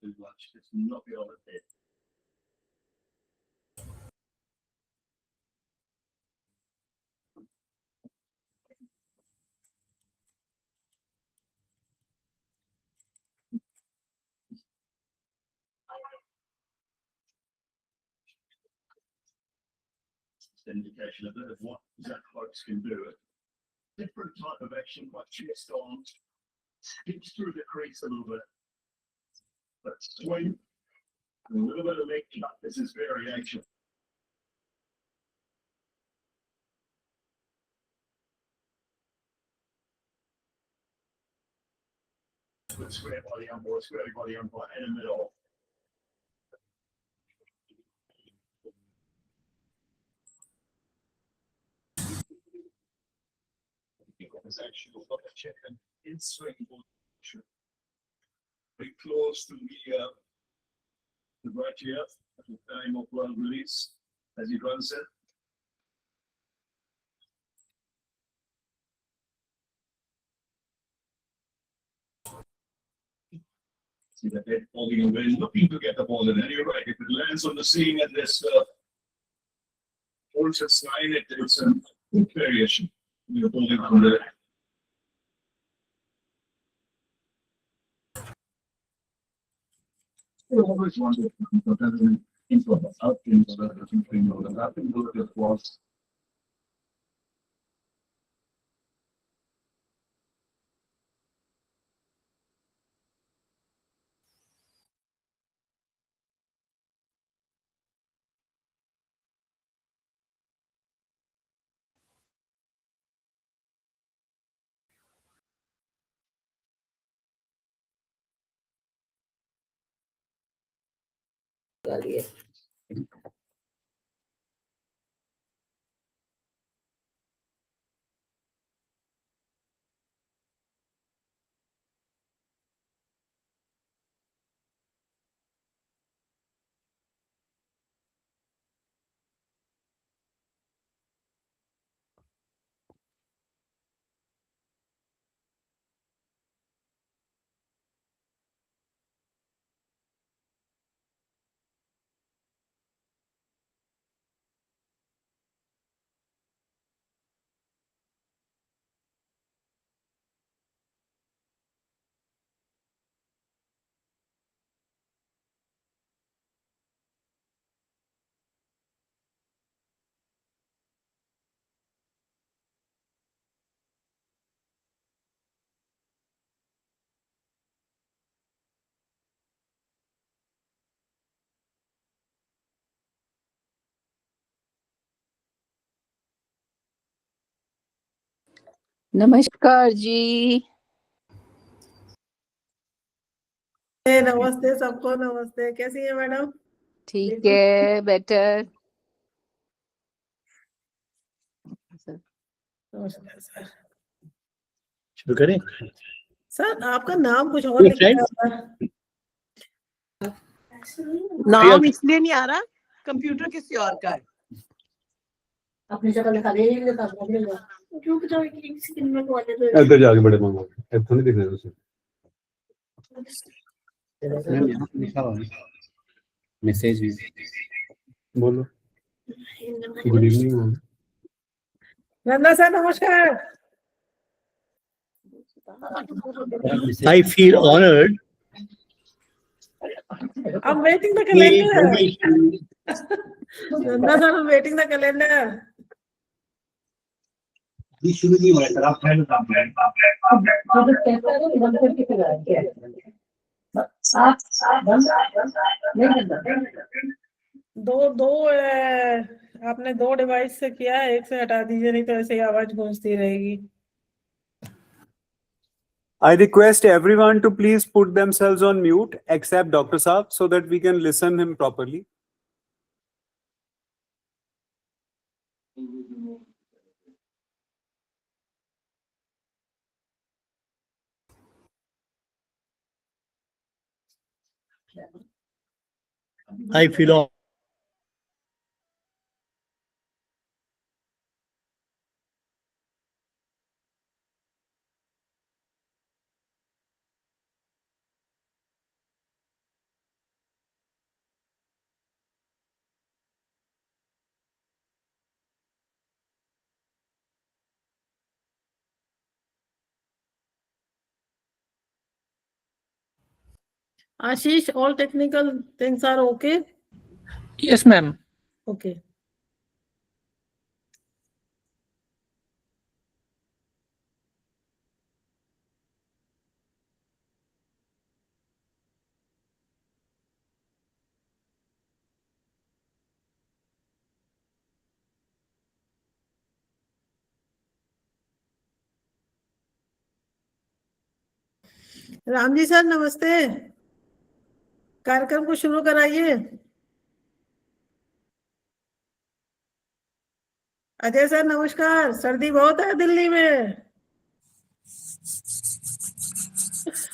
too much. Just knock it on the head. Indication of what that cloaks can do. A different type of action, like chest on, skips through the crease a little bit, but swing, a little bit of leg cut. This is variation. Square body umpire, square body umpire, and a middle. This actually will check an in-swing position. Very close to the right here at the time of release as he runs it. See the head holding away, looking to get the ball in. And you're right, if it lands on the seam and this holds a sign, it's a good variation. You're holding on the always wanted to info out into the different thing or the happened to look at was नमस्कार जी। नमस्ते सबको, नमस्ते। कैसी है madam? ठीक है, better. नमस्कार sir. शुरू करें? सर आपका नाम कुछ और लिखा है। नाम इसलिए नहीं आ रहा, कंप्यूटर किसी और का है। अपनी जगह लिखा दे, क्यों बताओ कि स्क्रीन में को आते तो इधर जाके बड़े मांगो, इधर नहीं दिखने उसे। मैसेज भी बोलो। गुड इवनिंग नंदा सर, नमस्कार। I feel honored. I'm waiting the calendar. Nanda sir, I'm waiting the calendar. शुरू नहीं हो रहा सर, आप पहले काम करें। आपने दो डिवाइस से किया है, एक से हटा दीजिए, नहीं तो ऐसे ही आवाज गूंजती रहेगी। I request everyone to please put themselves on mute except Dr. Saab so that we can listen him properly. I feel Ashish, all technical things are okay? Yes, ma'am. Okay. Ram ji sir नमस्ते, कार्यक्रम को शुरू कराइए। Ajay sir नमस्कार, सर्दी बहुत है दिल्ली में।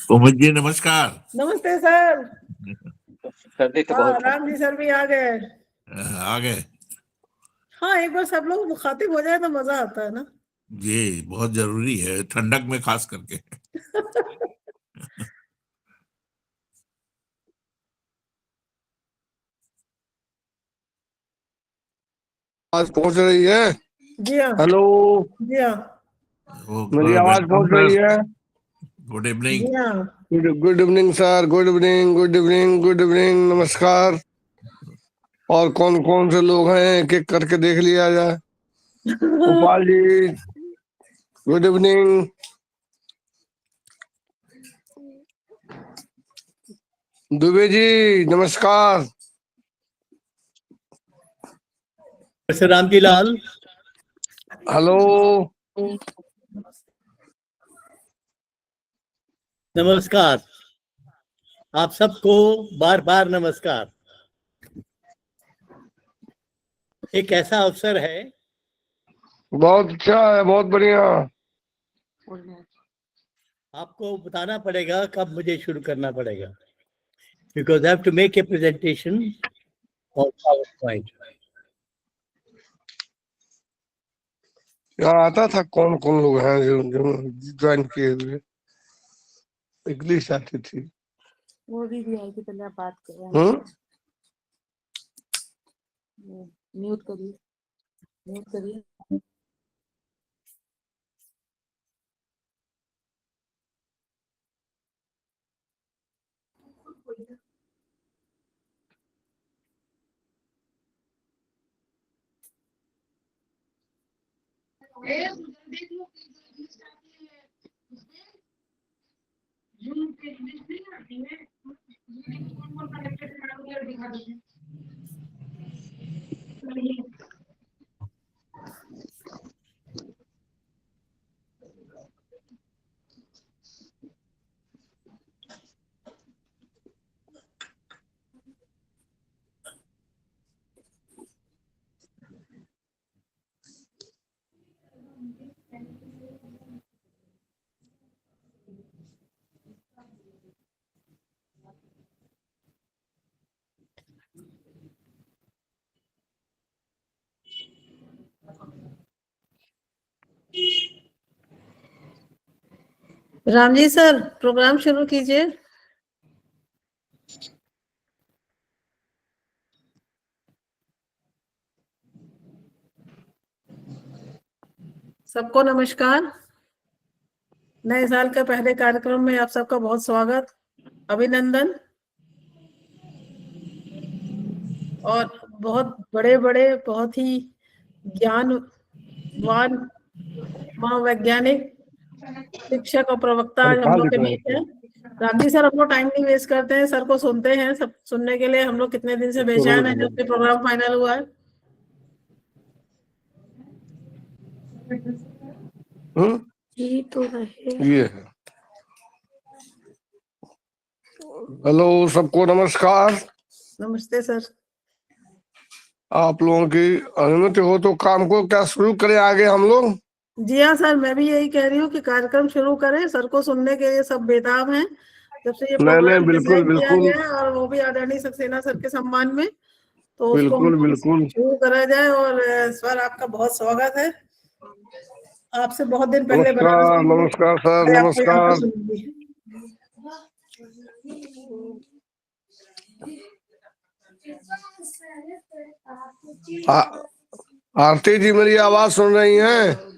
कोमल जी नमस्कार। नमस्ते सर। सर्दी तो हाँ बहुत है। राम जी सर भी आ गए। आ गए। हाँ एक बार सब लोग मुखातिब हो जाए तो मजा आता है ना। जी बहुत जरूरी है, ठंडक में खास करके। आवाज पहुंच रही है? जी हाँ। हेलो, जी हाँ। मेरी आवाज पहुंच रही है? Good evening. जी हाँ। Good evening sir, good evening, good evening, good evening, नमस्कार। और कौन कौन से लोग हैं एक एक करके देख लिया जाए। Gopal ji good evening. दुबे जी नमस्कार। रामजी लाल, हेलो, नमस्कार। आप सबको बार बार नमस्कार। एक ऐसा अवसर है, बहुत अच्छा है, बहुत बढ़िया। आपको बताना पड़ेगा कब मुझे शुरू करना पड़ेगा, because I have to make a presentation on PowerPoint। यहाँ आता था कौन कौन लोग हैं जो ज्वाइन किए हुए? इंग्लिश आती थी। वो भी आई थी, पहले आप बात करें। म्यूट करिए, म्यूट करिए। राम जी सर प्रोग्राम शुरू कीजिए। सबको नमस्कार। नए साल के पहले कार्यक्रम में आप सबका बहुत स्वागत, अभिनंदन। और बहुत बड़े बड़े, बहुत ही ज्ञानवान वैज्ञानिक, शिक्षक और प्रवक्ता आज हम लोग के बीच है। राम जी सर हम लोग टाइम नहीं वेस्ट करते हैं, सर को सुनते हैं। सब सुनने के लिए हम लोग कितने दिन से बेचैन है जब से प्रोग्राम फाइनल हुआ है। ये तो ये है। हेलो सबको नमस्कार। नमस्ते सर। आप लोगों की अनुमति हो तो काम को क्या शुरू करें आगे हम लोग? जी हाँ सर, मैं भी यही कह रही हूँ कि कार्यक्रम शुरू करें। सर को सुनने के लिए सब बेताब हैं जब से ये प्रोग्राम बिल्कुल डिसाइड किया बिल्कुल गया है, और वो भी आदरणीय सक्सेना सर के सम्मान में। तो उसको बिल्कुल बिल्कुल शुरू करा जाए। और सर आपका बहुत स्वागत है। आपसे बहुत दिन पहले नमस्कार, नमस्कार सर, मैं आपको यहाँ पर नमस्कार। सुनूंगी। आरती जी मेरी आवाज सुन रही हैं?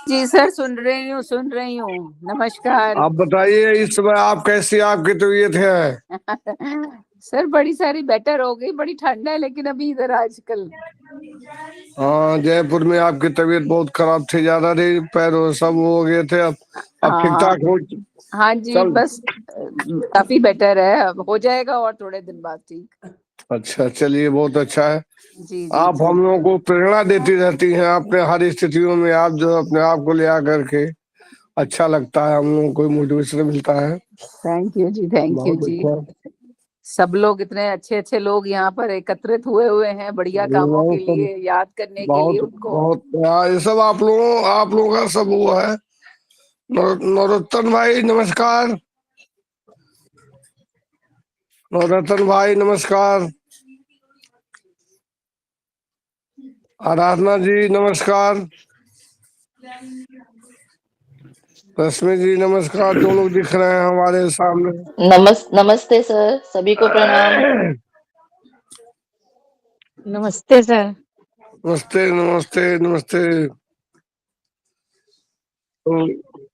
जी सर, सुन रही हूँ। नमस्कार। आप बताइए इस समय आप कैसी, आपकी तबीयत है? सर बड़ी सारी बेटर हो गई, बड़ी ठंड है लेकिन अभी इधर आजकल। हाँ, जयपुर में आपकी तबीयत बहुत खराब थी, ज्यादा रही, पैर सब हो गए थे, अब ठीक हाँ ठाक हो? हाँ जी, सब बस काफी बेटर है, अब हो जाएगा और थोड़े दिन बाद ठीक। अच्छा, चलिए बहुत अच्छा है। जी जी आप जी। हम लोगों को प्रेरणा देती रहती हैं अपने हर स्थितियों में, आप जो अपने आप को ले आकर के, अच्छा लगता है, हम लोगों को मोटिवेशन मिलता है। थैंक यू जी, थैंक यू बहुत जी। अच्छा। सब लोग इतने अच्छे अच्छे लोग यहाँ पर एकत्रित हुए हैं बढ़िया कामों के बहुत लिए, याद करने के लिए बहुत उनको। बहुत ये सब आप लोगों का सब हुआ है। नरोत्तम भाई नमस्कार। नरोत्तम भाई नमस्कार। आराधना जी नमस्कार। रश्मि जी नमस्कार। दोनों दिख रहे हैं हमारे सामने। नमस्ते सर, सभी को प्रणाम। नमस्ते सर। नमस्ते नमस्ते नमस्ते।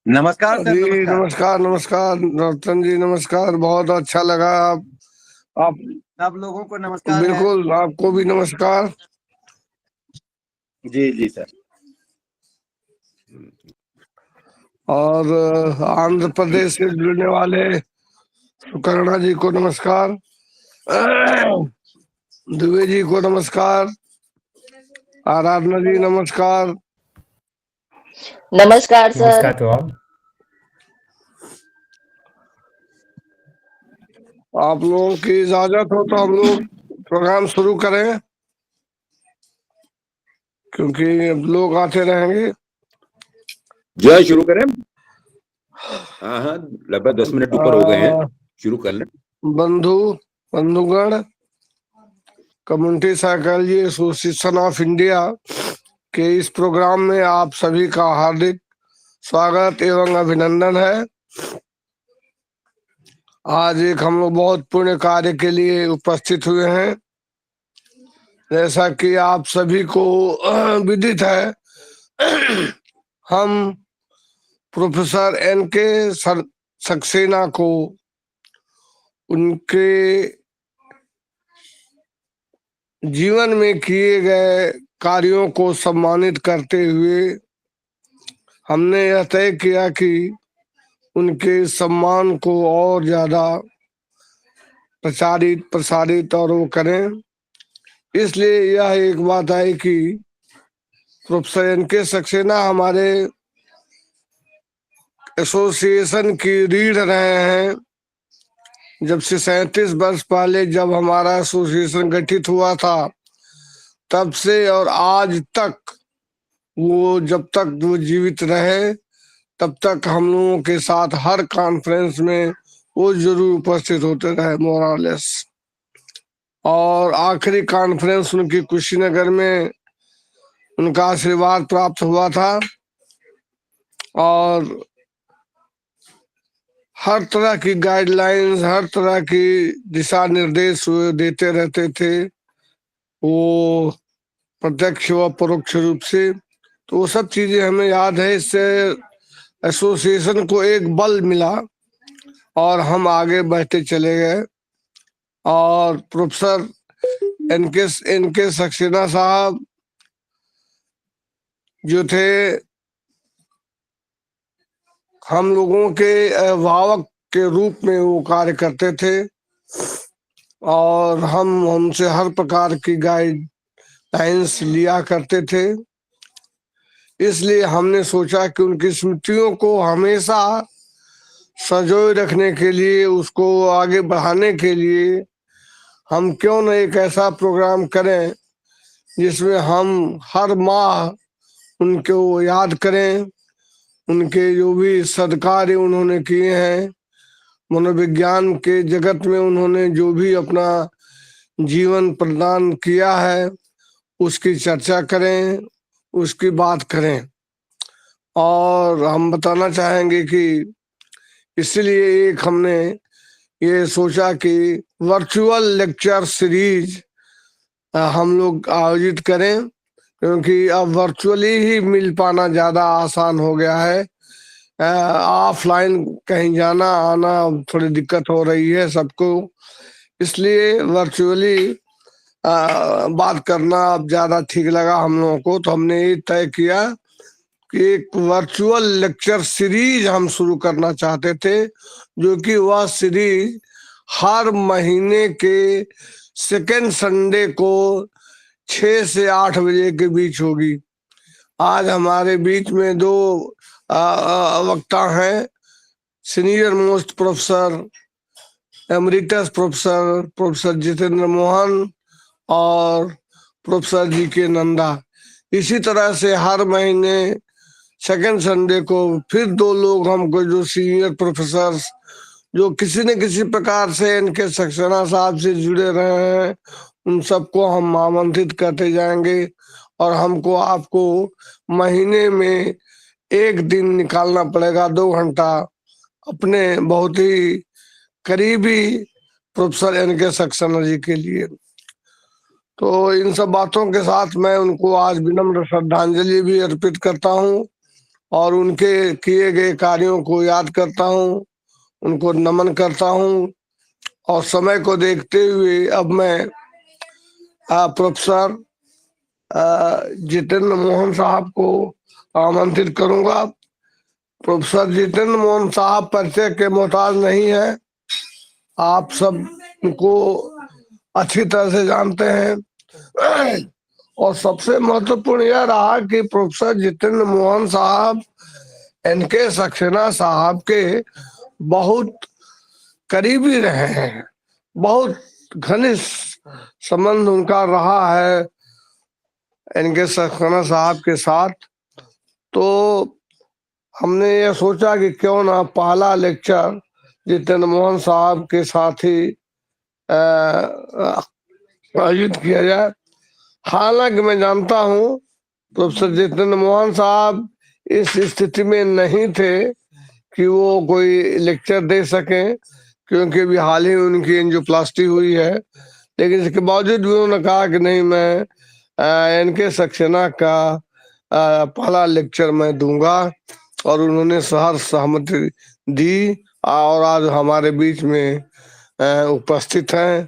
नमस्कार सर। जी नमस्कार। नमस्कार नमस्कार। नरोत्तम जी नमस्कार, बहुत अच्छा लगा। आप सब लोगों को नमस्कार है। बिल्कुल, आपको भी नमस्कार। जी जी सर। और आंध्र प्रदेश से जुड़ने वाले सुकर्णा जी को नमस्कार। दुबे जी को नमस्कार। आराधना जी नमस्कार। नमस्कार सर। नमस्कार तो आप लोगों की इजाजत हो तो हम लोग प्रोग्राम शुरू करें, क्योंकि लोग आते रहेंगे। जो है शुरू करें। हाँ हाँ, लगभग 10 मिनट ऊपर हो गए हैं, शुरू कर लें। बंधुगण, community psychology association of India के इस प्रोग्राम में आप सभी का हार्दिक स्वागत एवं अभिनंदन है। आज एक हम लोग बहुत पुण्य कार्य के लिए उपस्थित हुए हैं। जैसा कि आप सभी को विदित है, हम प्रोफेसर N.K. सक्सेना को उनके जीवन में किए गए कार्यों को सम्मानित करते हुए हमने यह तय किया कि उनके सम्मान को और ज्यादा प्रसारित और वो करें। इसलिए यह एक बात आई कि प्रोफेसर N.K. सक्सेना हमारे एसोसिएशन की रीढ़ रहे हैं। जब से 37 वर्ष पहले जब हमारा एसोसिएशन गठित हुआ था, तब से और आज तक वो, जब तक वो जीवित रहे तब तक हम लोगों के साथ हर कॉन्फ्रेंस में वो जरूर उपस्थित होते रहे, मोरालेस। और आखिरी कॉन्फ्रेंस उनकी कुशीनगर में उनका आशीर्वाद प्राप्त हुआ था, और हर तरह की गाइडलाइंस, हर तरह की दिशा निर्देश देते रहते थे, वो प्रत्यक्ष व परोक्ष रूप से। तो वो सब चीजें हमें याद है। इससे एसोसिएशन को एक बल मिला और हम आगे बढ़ते चले गए। और प्रोफेसर N.K. सक्सेना साहब जो थे, हम लोगों के अभिभावक के रूप में वो कार्य करते थे, और हम हमसे हर प्रकार की गाइडलाइंस लिया करते थे। इसलिए हमने सोचा कि उनकी स्मृतियों को हमेशा संजोए रखने के लिए, उसको आगे बढ़ाने के लिए हम क्यों न एक ऐसा प्रोग्राम करें जिसमें हम हर माह उनको याद करें, उनके जो भी सद्कार्य उन्होंने किए हैं, मनोविज्ञान के जगत में उन्होंने जो भी अपना जीवन प्रदान किया है, उसकी चर्चा करें, उसकी बात करें। और हम बताना चाहेंगे कि इसलिए एक हमने ये सोचा कि वर्चुअल लेक्चर सीरीज हम लोग आयोजित करें, क्योंकि अब वर्चुअली ही मिल पाना ज्यादा आसान हो गया है। ऑफलाइन कहीं जाना आना थोड़ी दिक्कत हो रही है सबको, इसलिए वर्चुअली बात करना अब ज्यादा ठीक लगा हम लोगों को। तो हमने ये तय किया कि एक वर्चुअल लेक्चर सीरीज हम शुरू करना चाहते थे, जो कि वह सीरीज हर महीने के सेकेंड संडे को 6 से 8 बजे के बीच होगी। आज हमारे बीच में दो वक्ता हैं, senior most professor emeritus professor Jitendra Mohan और प्रोफेसर जी.के.नंदा। इसी तरह से हर महीने सेकेंड संडे को फिर दो लोग हमको, जो सीनियर प्रोफेसर जो किसी न किसी प्रकार से इनके सक्सेना साहब से जुड़े रहे हैं, उन सबको हम आमंत्रित करते जाएंगे। और हमको आपको महीने में एक दिन निकालना पड़ेगा, 2 घंटा, अपने बहुत ही करीबी प्रोफेसर इनके सक्सेना जी के लिए। तो इन सब बातों के साथ मैं उनको आज विनम्र श्रद्धांजलि भी अर्पित करता हूँ और उनके किए गए कार्यों को याद करता हूँ, उनको नमन करता हूँ। और समय को देखते हुए अब मैं प्रोफेसर जितेंद्र मोहन साहब को आमंत्रित करूंगा। प्रोफेसर जितेंद्र मोहन साहब परिचय के मोहताज नहीं है, आप सब उनको अच्छी तरह से जानते हैं। और सबसे महत्वपूर्ण यह रहा कि प्रोफेसर जितेंद्र मोहन साहब इनके सक्सेना साहब के बहुत करीबी रहे हैं, बहुत घनिष्ठ संबंध उनका रहा है इनके सक्सेना साहब के साथ। तो हमने ये सोचा कि क्यों ना पहला लेक्चर जितेंद्र मोहन साहब के साथ ही आयोजित किया जाए। हालांकि मैं जानता हूँ प्रोफेसर जितेंद्र मोहन साहब इस स्थिति में नहीं थे कि वो कोई लेक्चर दे सकें, क्योंकि अभी हाल ही उनकी एंजियोप्लास्टी हुई है। लेकिन इसके बावजूद भी उन्होंने कहा कि नहीं, मैं इनके सक्सेना का पहला लेक्चर मैं दूंगा, और उन्होंने सहमति दी और आज हमारे बीच में उपस्थित हैं।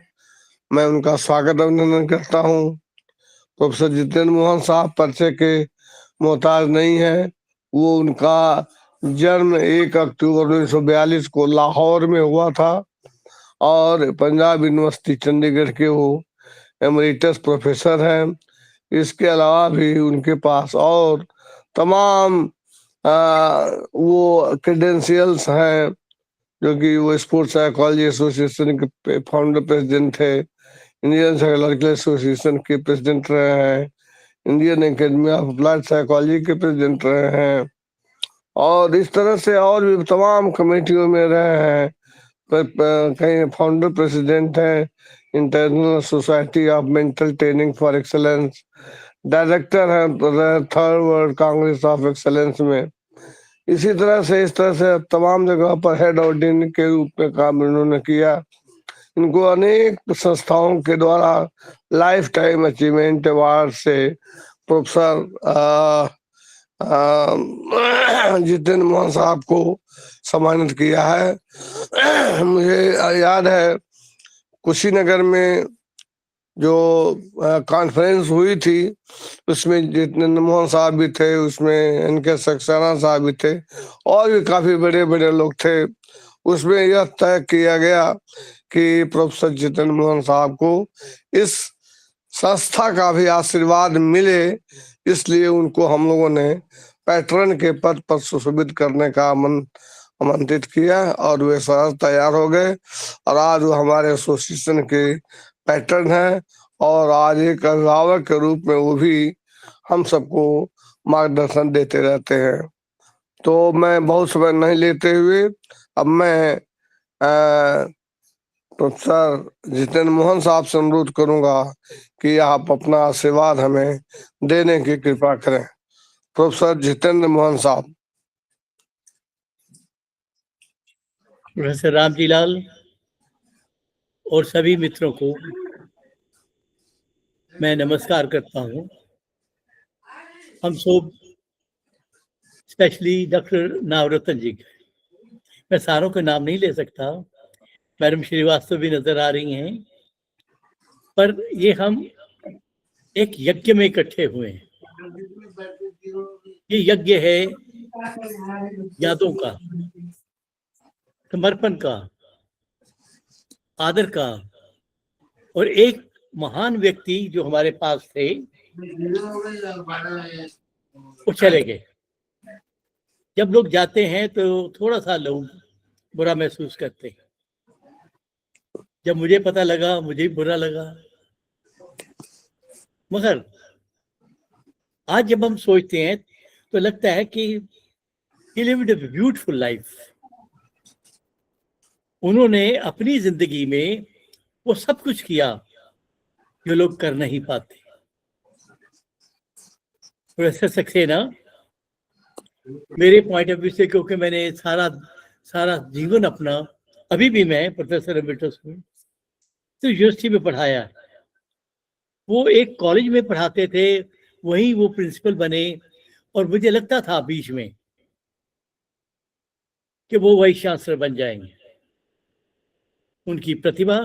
मैं उनका स्वागत अभिनंदन करता हूँ। प्रोफेसर जितेंद्र मोहन साहब परिचय के मोहताज नहीं है। वो उनका जन्म 1 अक्टूबर 1942 को लाहौर में हुआ था और पंजाब यूनिवर्सिटी चंडीगढ़ के वो एमरिटस प्रोफेसर हैं। इसके अलावा भी उनके पास और तमाम वो क्रेडेंशियल्स हैं, जो कि वो स्पोर्ट्स साइकोलॉजी एसोसिएशन के फाउंडर प्रेसिडेंट थे, इंडियन साइकोलॉजिकल एसोसिएशन के प्रेसिडेंट रहे हैं, Indian academy of applied psychology के प्रेसिडेंट रहे हैं, और इस तरह से और भी तमाम कमेटियों में रहे हैं। कहीं फाउंडर प्रेसिडेंट हैं international society of mental training for excellence, director हैं 3rd world Congress of excellence में। इसी तरह से इस तरह से तमाम जगह पर हेड और डीन के रूप में काम इन्होंने किया। इनको अनेक संस्थाओं के द्वारा लाइफ टाइम अचीवमेंट अवार्ड से प्रोफेसर जितेंद्र मोहन साहब को सम्मानित किया है। मुझे याद है कुशीनगर में जो कॉन्फ्रेंस हुई थी, उसमें जितेंद्र मोहन साहब भी थे, उसमें इनके सक्सेना साहब भी थे और भी काफी बड़े बड़े लोग थे। उसमें यह तय किया गया कि प्रोफेसर जितेंद्र मोहन साहब को इस संस्था का भी आशीर्वाद मिले, इसलिए उनको हम लोगों ने पैट्रन के पद पर सुशोभित करने का आमंत्रित किया और वे सर तैयार हो गए और आज वो हमारे एसोसिएशन के पैट्रन है और आज एक अभिभावक के रूप में वो भी हम सबको मार्गदर्शन देते रहते हैं। तो मैं बहुत समय नहीं लेते हुए अब मैं प्रोफेसर जितेंद्र मोहन साहब से अनुरोध करूंगा कि आप अपना आशीर्वाद हमें देने की कृपा करें। प्रोफेसर जितेंद्र मोहन साहब। प्रोफेसर रामजी लाल और सभी मित्रों को मैं नमस्कार करता हूं। हम सब, स्पेशली डॉक्टर नावरतन जी, मैं सारों के नाम नहीं ले सकता, मैडम श्रीवास्तव भी नजर आ रही हैं, पर ये हम एक यज्ञ में इकट्ठे हुए हैं। ये यज्ञ है यादों का, समर्पण का, आदर का, और एक महान व्यक्ति जो हमारे पास थे वो चले गए। जब लोग जाते हैं तो थोड़ा सा लोग बुरा महसूस करते हैं। जब मुझे पता लगा मुझे भी बुरा लगा, मगर आज जब हम सोचते हैं तो लगता है कि he lived a beautiful life. उन्होंने अपनी जिंदगी में वो सब कुछ किया जो लोग कर नहीं पाते। प्रोफेसर सक्सेना मेरे पॉइंट ऑफ व्यू से, क्योंकि मैंने सारा जीवन अपना, अभी भी मैं प्रोफेसर एमेरिटस हूँ, तो यूनिवर्सिटी में पढ़ाया है। वो एक कॉलेज में पढ़ाते थे, वहीं वो प्रिंसिपल बने, और मुझे लगता था बीच में कि वो वाइस चांसलर बन जाएंगे। उनकी प्रतिभा,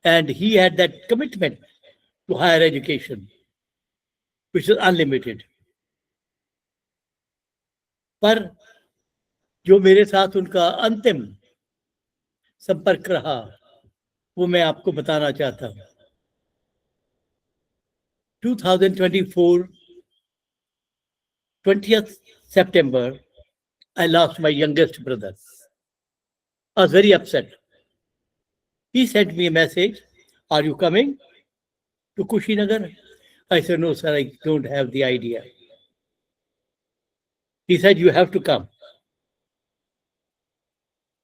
and he had that commitment to higher education which is unlimited. पर जो मेरे साथ उनका अंतिम संपर्क रहा वो मैं आपको बताना चाहता हूँ। 2024 20th September, I lost my youngest brother. I was very upset. He sent me a message, "Are you coming to Kushinagar?" I said, "No, sir, I don't have the idea." He said, "You have to come.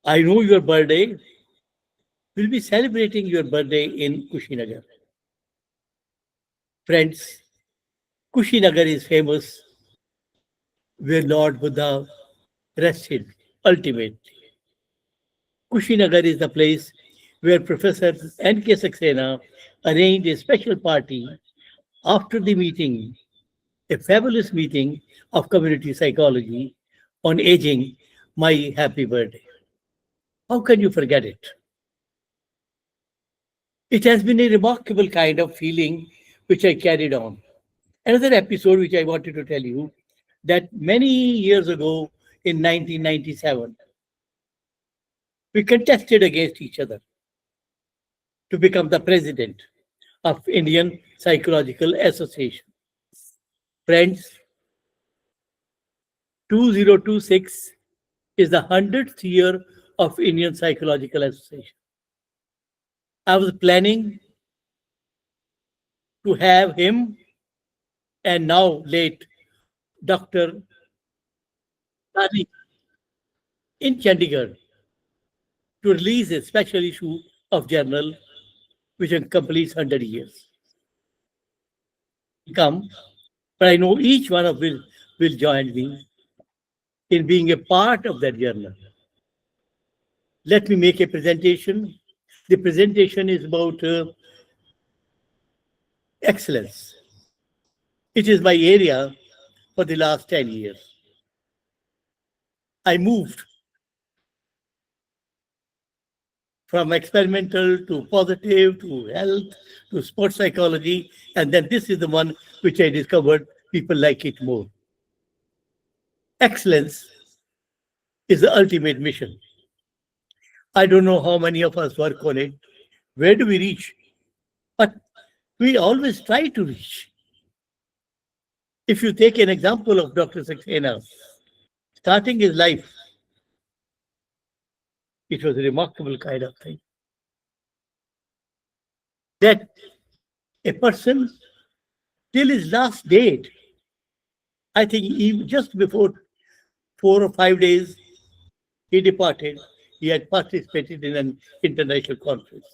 I know your birthday. We'll be celebrating your birthday in Kushinagar." Friends, Kushinagar is famous where Lord Buddha rested ultimately. Kushinagar is the place where Professor N.K. Saksena arranged a special party after the meeting, a fabulous meeting of community psychology on aging, my happy birthday. How can you forget it? It has been a remarkable kind of feeling which I carried on. Another episode which I wanted to tell you, that many years ago in 1997, we contested against each other to become the president of Indian Psychological Association. Friends, 2026 is the 100th year of Indian Psychological Association. I was planning to have him and now late Dr. Tani in Chandigarh to release a special issue of journal which completes 100 years. Come, but I know each one of you will join me in being a part of that journal. Let me make a presentation. The presentation is about excellence. It is my area for the last 10 years. I moved from experimental to positive to health to sports psychology, and then this is the one which I discovered people like it more. Excellence is the ultimate mission. I don't know how many of us work on it. Where do we reach? But we always try to reach. If you take an example of Dr. Saksena, starting his life, it was a remarkable kind of thing. That a person, till his last date, I think even just before 4 or 5 days, he departed. He had participated in an international conference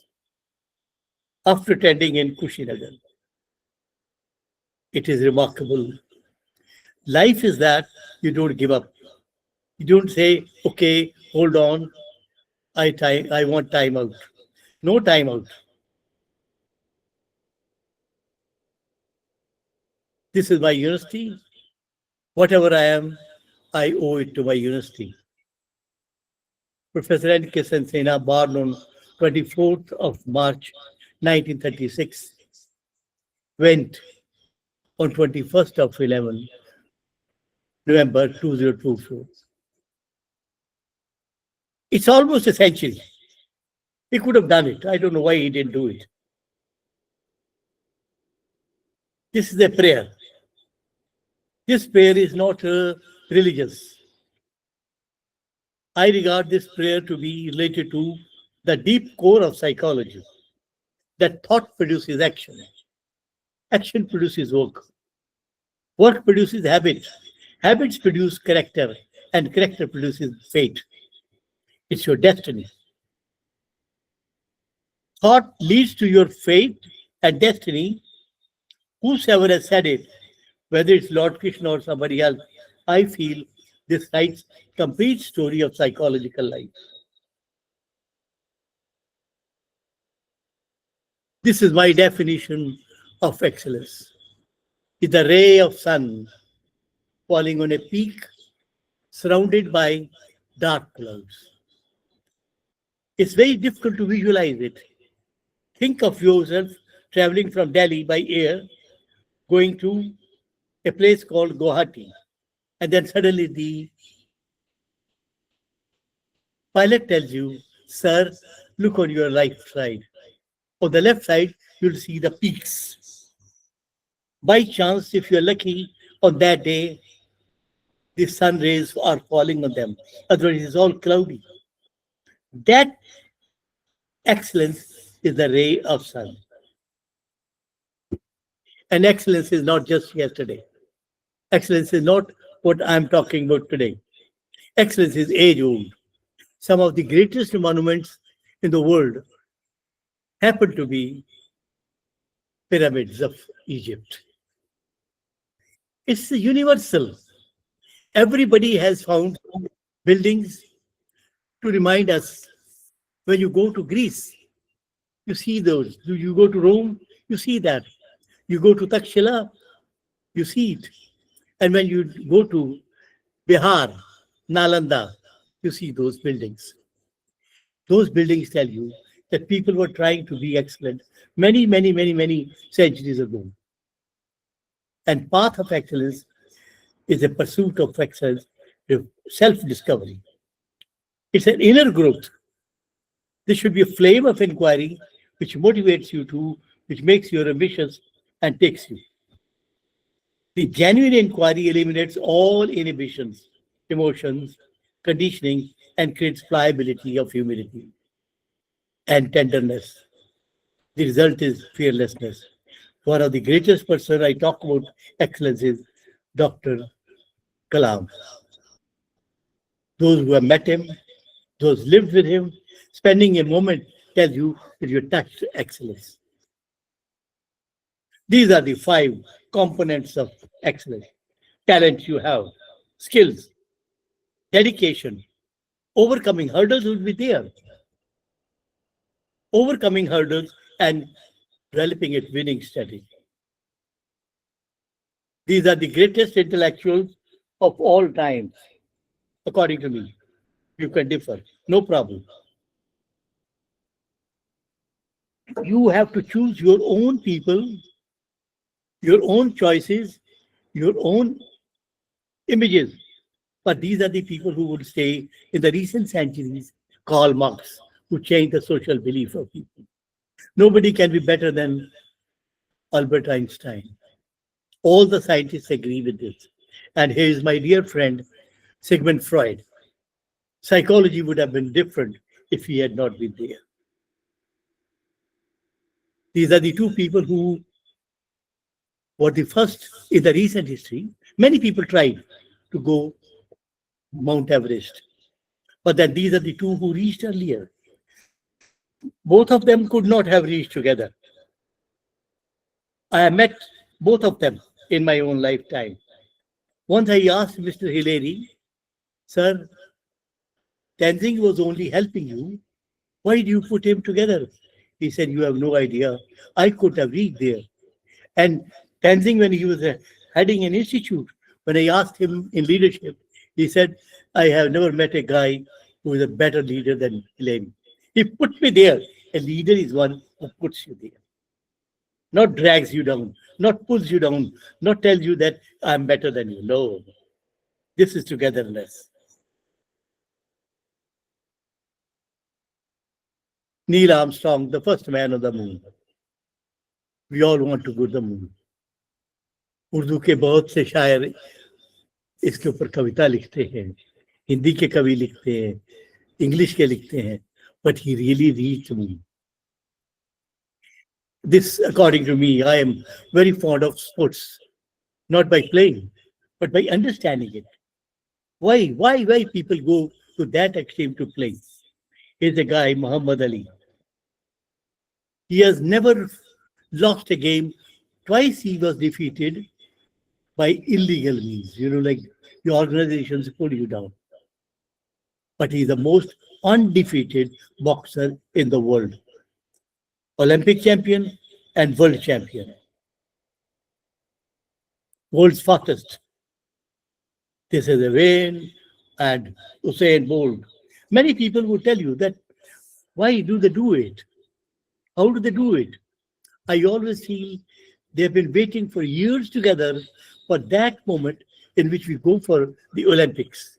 after attending in Kushinagar. It is remarkable. Life is that you don't give up. You don't say, okay, hold on, I want time out. No time out. This is my university. Whatever I am, I owe it to my university. Professor N.K. Saksena, born on 24th of March 1936, went on 21st of November 2024. It's almost a century. He could have done it. I don't know why he didn't do it. This is a prayer. This prayer is not religious. I regard this prayer to be related to the deep core of psychology, that thought produces action. Action produces work. Work produces habits. Habits produce character, and character produces fate. It's your destiny. Thought leads to your fate and destiny. Whosoever has said it, whether it's Lord Krishna or somebody else, I feel this writes complete story of psychological life. This is my definition of excellence. It's a ray of sun falling on a peak surrounded by dark clouds. It's very difficult to visualize it. Think of yourself traveling from Delhi by air, going to a place called Guwahati, and then suddenly the pilot tells you, sir, look on your right side. On the left side, you'll see the peaks. By chance, if you're lucky, on that day, the sun rays are falling on them. Otherwise, it's all cloudy. That excellence is the ray of sun. And excellence is not just yesterday. Excellence is not what I'm talking about today. Excellence is age-old. Some of the greatest monuments in the world happen to be pyramids of Egypt. It's universal. Everybody has found buildings to remind us. When you go to Greece, you see those. You go to Rome, you see that. You go to Takshila, you see it. And when you go to Bihar, Nalanda, you see those buildings. Those buildings tell you that people were trying to be excellent many centuries ago. And path of excellence is a pursuit of excellence, self-discovery. It's an inner growth. There should be a flame of inquiry which motivates you to, which makes you ambitious and takes you. The genuine inquiry eliminates all inhibitions, emotions, conditioning, and creates pliability of humility and tenderness. The result is fearlessness. One of the greatest persons I talk about excellence is Dr. Kalam. Those who have met him, those lived with him, spending a moment tell you that you're touched excellence. These are the 5 components of excellence. Talent you have, skills, dedication, overcoming hurdles will be there. Overcoming hurdles and developing a winning strategy. These are the greatest intellectuals of all times, according to me. You can differ, no problem. You have to choose your own people, your own choices, your own images. But these are the people who would stay in the recent centuries, Karl Marx, who changed the social belief of people. Nobody can be better than Albert Einstein. All the scientists agree with this. And here is my dear friend, Sigmund Freud. Psychology would have been different if he had not been there. These are the 2 people who were the first in the recent history. Many people tried to go Mount Everest, but then these are the 2 who reached earlier. Both of them could not have reached together. I have met both of them in my own lifetime. Once I asked Mr. Hilary, sir, Tenzing was only helping you. Why did you put him together? He said, you have no idea. I could have reached there. And Tenzing, when he was heading an institute. When I asked him in leadership, he said, I have never met a guy who is a better leader than Elaine. He put me there. A leader is one who puts you there. Not drags you down, not pulls you down, not tells you that I'm better than you. No. This is togetherness. Neil Armstrong, the first man on the moon. We all want to go to the moon. Urdu के बहुत से शायर इसके ऊपर कविता लिखते हैं, हिंदी के कवि लिखते हैं, इंग्लिश के लिखते हैं, but he really reached the moon. This, according to me, I am very fond of sports, not by playing, but by understanding it. Why people go to that extreme to play? Here's a guy, Muhammad Ali. He has never lost a game. Twice he was defeated by illegal means, like the organizations pull you down. But he's the most undefeated boxer in the world. Olympic champion and world champion. World's fastest. This is a Wayne and Usain Bolt. Many people will tell you that, why do they do it? How do they do it? I always feel they've been waiting for years together for that moment in which we go for the Olympics.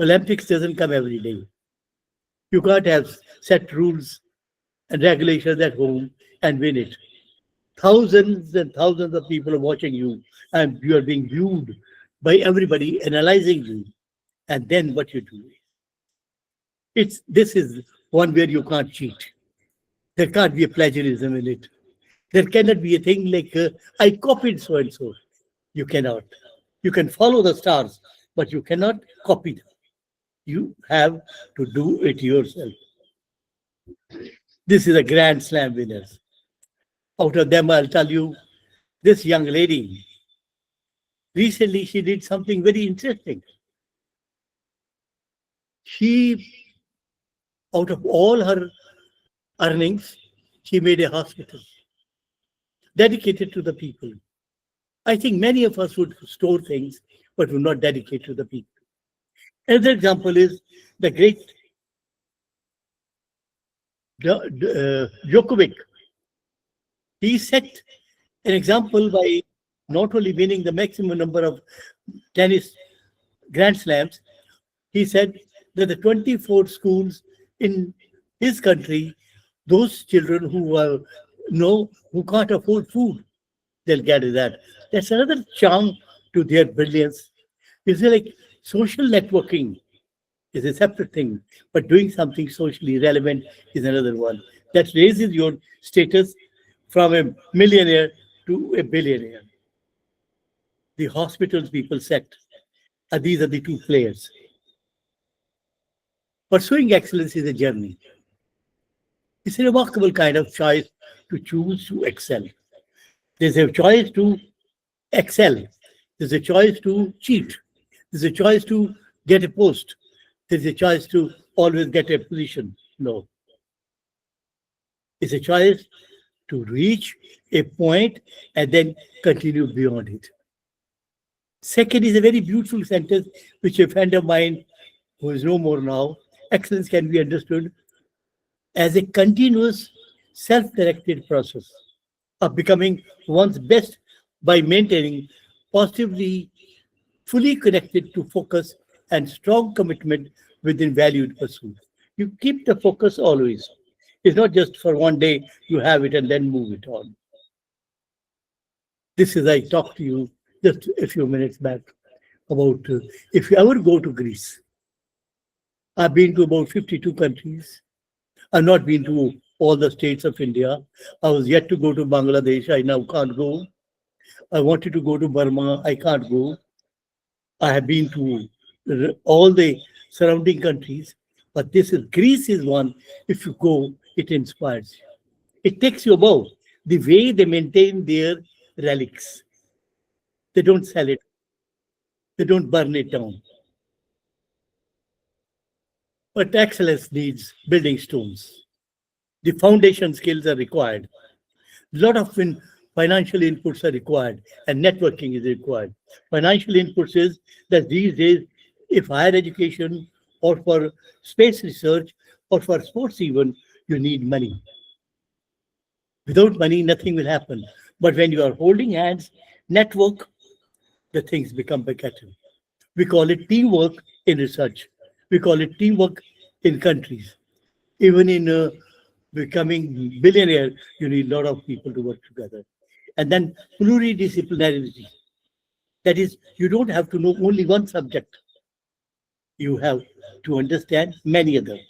Olympics doesn't come every day. You can't have set rules and regulations at home and win it. Thousands and thousands of people are watching you, and you are being viewed by everybody, analyzing you. And then what you do. This is one where you can't cheat. There can't be a plagiarism in it. There cannot be a thing like, I copied so-and-so. You cannot. You can follow the stars, but you cannot copy them. You have to do it yourself. This is a Grand Slam winner. Out of them, I'll tell you, this young lady, recently she did something very interesting. She, out of all her earnings, she made a hospital dedicated to the people. I think many of us would store things, but would not dedicate to the people. Another example is the great Djokovic. He set an example by not only winning the maximum number of tennis Grand Slams, he said that the 24 schools in his country, those children who can't afford food, they'll get that. That's another charm to their brilliance. It's like social networking is a separate thing, but doing something socially relevant is another one. That raises your status from a millionaire to a billionaire. The hospitals people set, these are the two players. Pursuing excellence is a journey. It's a remarkable kind of choice to choose to excel. There's a choice to excel. There's a choice to cheat. There's a choice to get a post. There's a choice to always get a position. No. It's a choice to reach a point and then continue beyond it. Second is a very beautiful sentence which a friend of mine who is no more now, excellence can be understood as a continuous self-directed process of becoming one's best by maintaining positively fully connected to focus and strong commitment within valued pursuit. You keep the focus always. It's not just for one day you have it and then move it on. This is, I talked to you just a few minutes back about if you ever go to Greece. I've been to about 52 countries. I've not been to all the states of India. I was yet to go to Bangladesh. I now can't go. I wanted to go to Burma. I can't go. I have been to all the surrounding countries, but Greece is one. If you go, it inspires you. It takes you above the way they maintain their relics. They don't sell it. They don't burn it down. But excellence needs building stones. The foundation skills are required. A lot of financial inputs are required and networking is required. Financial inputs is that these days, if higher education or for space research or for sports even, you need money. Without money, nothing will happen. But when you are holding hands, network, the things become better. We call it teamwork in research. We call it teamwork in countries. Even in becoming billionaire, you need a lot of people to work together. And then pluridisciplinarity. That is, you don't have to know only one subject. You have to understand many others.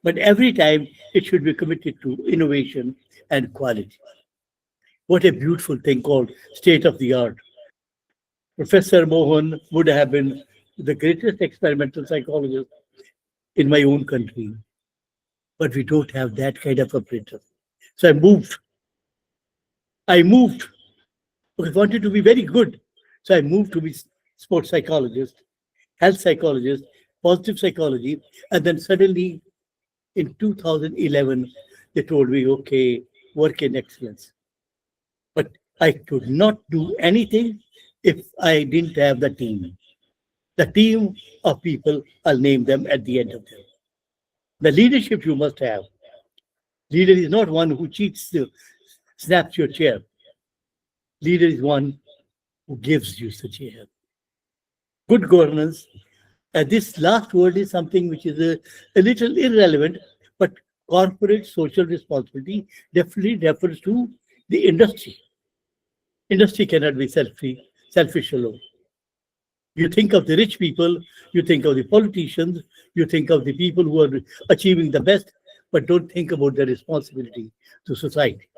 But every time it should be committed to innovation and quality. What a beautiful thing called state of the art. Professor Mohan would have been the greatest experimental psychologist in my own country. But we don't have that kind of operator. So I moved. I wanted to be very good. So I moved to be sports psychologist, health psychologist, positive psychology. And then suddenly in 2011, they told me, okay, work in excellence. But I could not do anything if I didn't have the team. The team of people, I'll name them at the end of them. The leadership you must have. Leader is not one who cheats, snaps your chair. Leader is one who gives you the chair. Good governance. This last word is something which is a little irrelevant, but corporate social responsibility definitely refers to the industry. Industry cannot be selfish alone. You think of the rich people, you think of the politicians, you think of the people who are achieving the best, but don't think about the responsibility to society.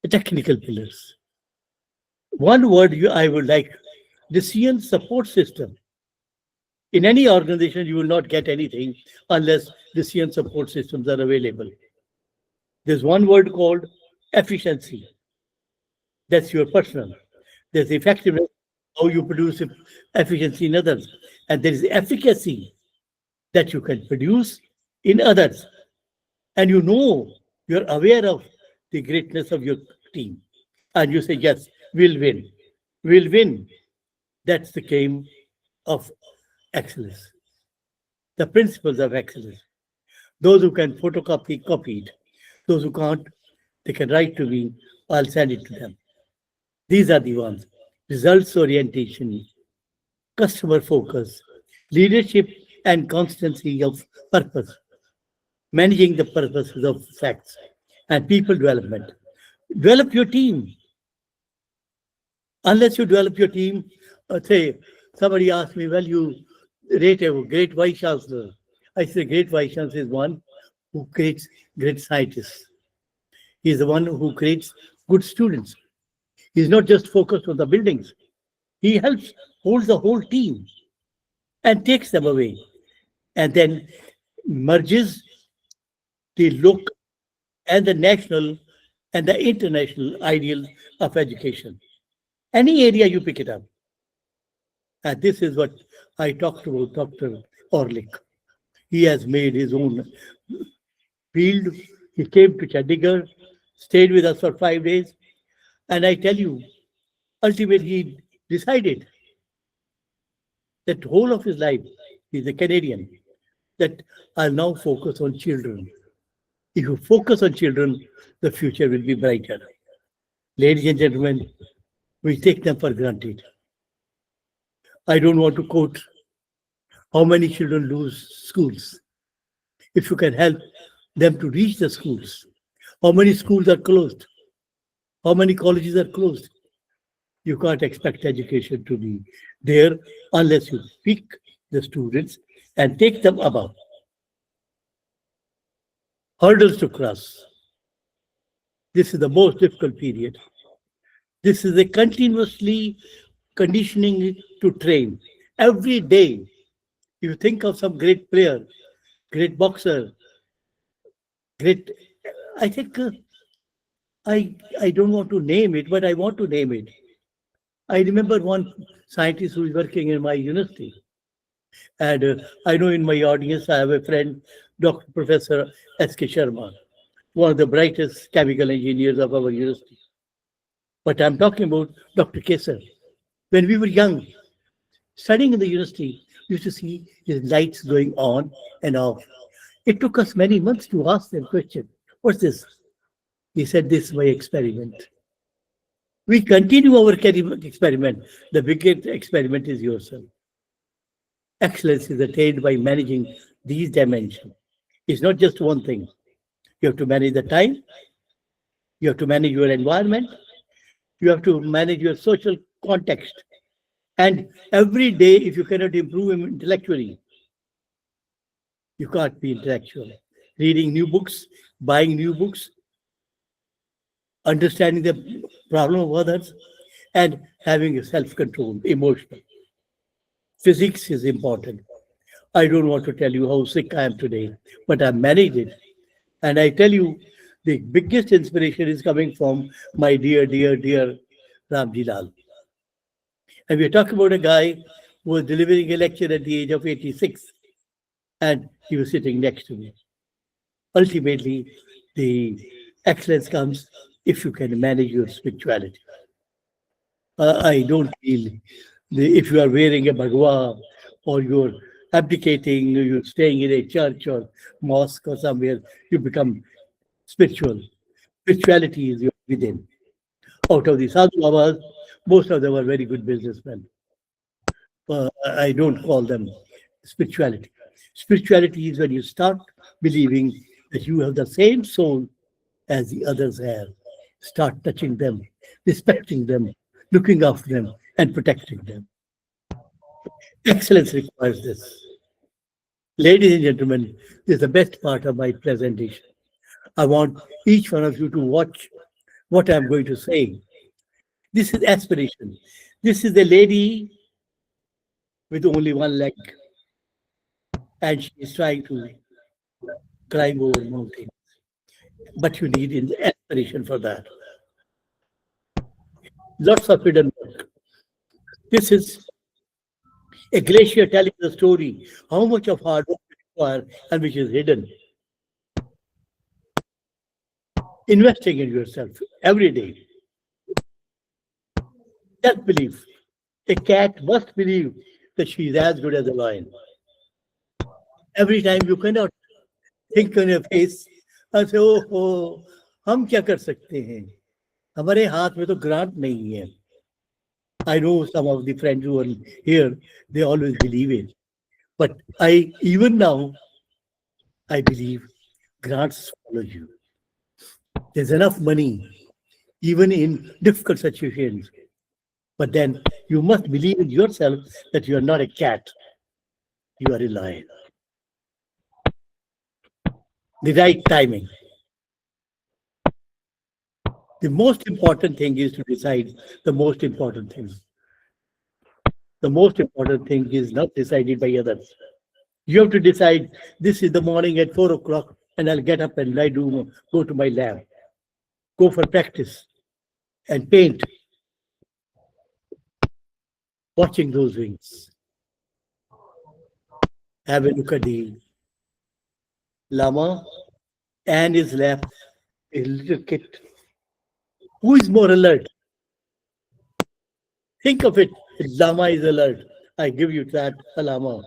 The technical pillars. One word I would like, decision support system. In any organization, you will not get anything unless decision support systems are available. There's one word called efficiency. That's your personal. There's effectiveness, how you produce efficiency in others. And there is efficacy that you can produce in others. And you know, you're aware of the greatness of your team. And you say, yes, we'll win. We'll win. That's the game of excellence. The principles of excellence. Those who can photocopy, copied. Those who can't, they can write to me, I'll send it to them. These are the ones. Results orientation, customer focus, leadership and constancy of purpose, managing the purposes of facts, and people development. Develop your team. Unless you develop your team, say, somebody asked me, well, you rate a great vice chancellor. I say, great vice chancellor is one who creates great scientists. He is the one who creates good students. He's not just focused on the buildings. He helps, holds the whole team and takes them away. And then merges the local and the national and the international ideals of education. Any area you pick it up. And this is what I talked about Dr. Orlik. He has made his own field. He came to Chandigarh, stayed with us for 5 days. And I tell you, ultimately he decided that whole of his life, he's a Canadian, that I'll now focus on children. If you focus on children, the future will be brighter. Ladies and gentlemen, we take them for granted. I don't want to quote how many children lose schools. If you can help them to reach the schools, how many schools are closed? How many colleges are closed? You can't expect education to be there unless you pick the students and take them above. Hurdles to cross. This is the most difficult period. This is a continuously conditioning to train. Every day, you think of some great player, great boxer, great, I think, I don't want to name it, but I want to name it. I remember one scientist who is working in my university. And I know in my audience, I have a friend, Dr. Professor S.K. Sharma. one of the brightest chemical engineers of our university. But I'm talking about Dr. Kesar. When we were young, studying in the university, we used to see his lights going on and off. It took us many months to ask that question. What's this? He said, this is my experiment. We continue our experiment. The biggest experiment is yourself. Excellence is attained by managing these dimensions. It's not just one thing. You have to manage the time. You have to manage your environment. You have to manage your social context. And every day, if you cannot improve intellectually, you can't be intellectual. Reading new books, buying new books, understanding the problem of others, and having a self-control, emotional. Physics is important. I don't want to tell you how sick I am today, but I managed it. And I tell you, the biggest inspiration is coming from my dear, dear, dear Ramji Lal. And we're talking about a guy who was delivering a lecture at the age of 86, and he was sitting next to me. Ultimately, the excellence comes if you can manage your spirituality. I don't feel if you are wearing a bhagwa or you're abdicating, you're staying in a church or mosque or somewhere, you become spiritual. Spirituality is within. Out of the sadhu babas, most of them are very good businessmen. I don't call them spirituality. Spirituality is when you start believing that you have the same soul as the others have. Start touching them, respecting them, looking after them, and protecting them. Excellence requires this. Ladies and gentlemen, this is the best part of my presentation. I want each one of you to watch what I'm going to say. This is aspiration. This is a lady with only one leg, and she is trying to climb over mountains. But you need an aspiration for that. Lots of hidden work. This is a glacier telling the story, how much of hard work you require and which is hidden. Investing in yourself every day. Self-belief. A cat must believe that she is as good as a lion. Every time you cannot think on your face and say, oh, हम क्या कर सकते हैं? हमारे हाथ में तो grant नहीं है. I know some of the friends who are here, they always believe it. But even now, I believe grants follow you. There's enough money, even in difficult situations. But then you must believe in yourself that you are not a cat. You are a lion. The right timing. The most important thing is to decide the most important thing. The most important thing is not decided by others. You have to decide, this is the morning at 4 o'clock and I'll get up and go to my lab, go for practice and paint, watching those wings. Have a look at the Lama and his lap, a little kid. Who is more alert? Think of it. Lama is alert. I give you that, Lama.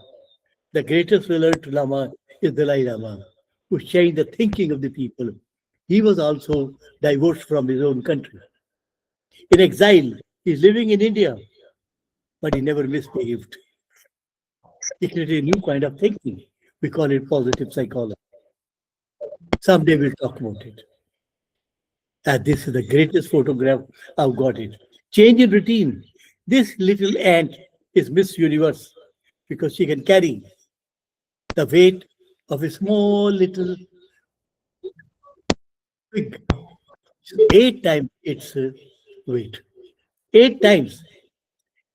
The greatest alert Lama is the Dalai Lama, who changed the thinking of the people. He was also divorced from his own country. In exile, he's living in India, but he never misbehaved. He created a new kind of thinking. We call it positive psychology. Someday we'll talk about it. And this is the greatest photograph. I've got it. Change in routine. This little ant is Miss Universe because she can carry the weight of a small little twig. 8 times its weight. 8 times.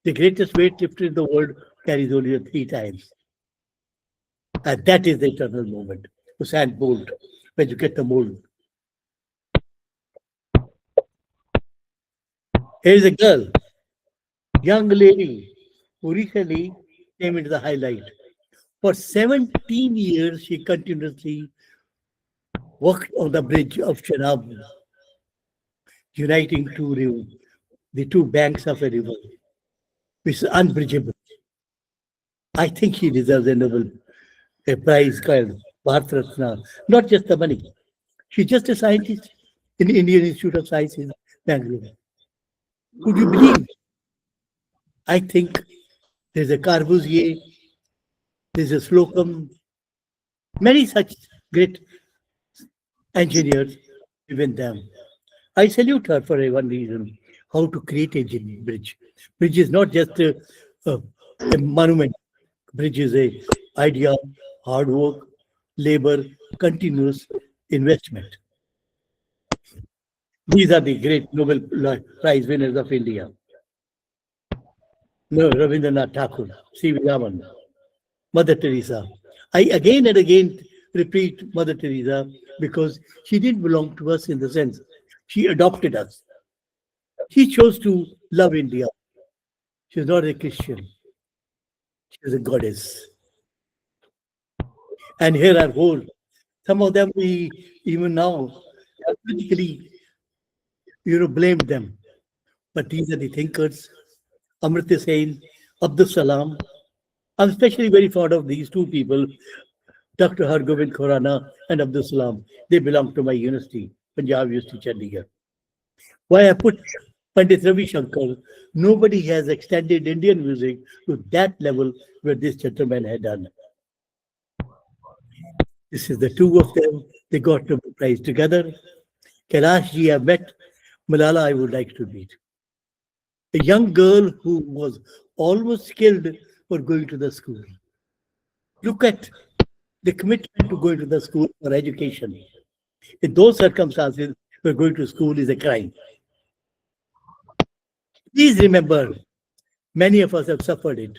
The greatest weightlifter in the world carries only 3 times. And that is the eternal moment. Usain Bolt, when you get the mold. Here's a girl, young lady, who recently came into the highlight. For 17 years, she continuously worked on the bridge of Chenab, uniting the two banks of a river, which is unbridgeable. I think he deserves a prize called Bharat Ratna, not just the money. She's just a scientist in Indian Institute of Science in Bangalore. Could you believe? I think there's a Corbusier, there's a Slocum, many such great engineers, even them. I salute her for one reason, how to create a bridge. Bridge is not just a monument. Bridge is a idea, hard work, labor, continuous investment. These are the great Nobel Prize winners of India. No, Rabindranath Tagore, C.V. Raman, Mother Teresa. I again and again repeat Mother Teresa because she didn't belong to us in the sense she adopted us. She chose to love India. She's not a Christian. She's a goddess. And here are whole. Some of them we even now politically, blame them. But these are the thinkers. Amartya Sen, Abdul Salam. I'm especially very fond of these two people, Dr. Hargobind Khorana and Abdul Salam. They belong to my university, Punjab University, Chandigarh. Why I put Pandit Ravi Shankar, nobody has extended Indian music to that level where this gentleman had done. This is the two of them. They got the prize together. Kailash ji, I met. Malala, I would like to meet. A young girl who was almost killed for going to the school. Look at the commitment to going to the school for education. In those circumstances, where going to school is a crime. Please remember, many of us have suffered it.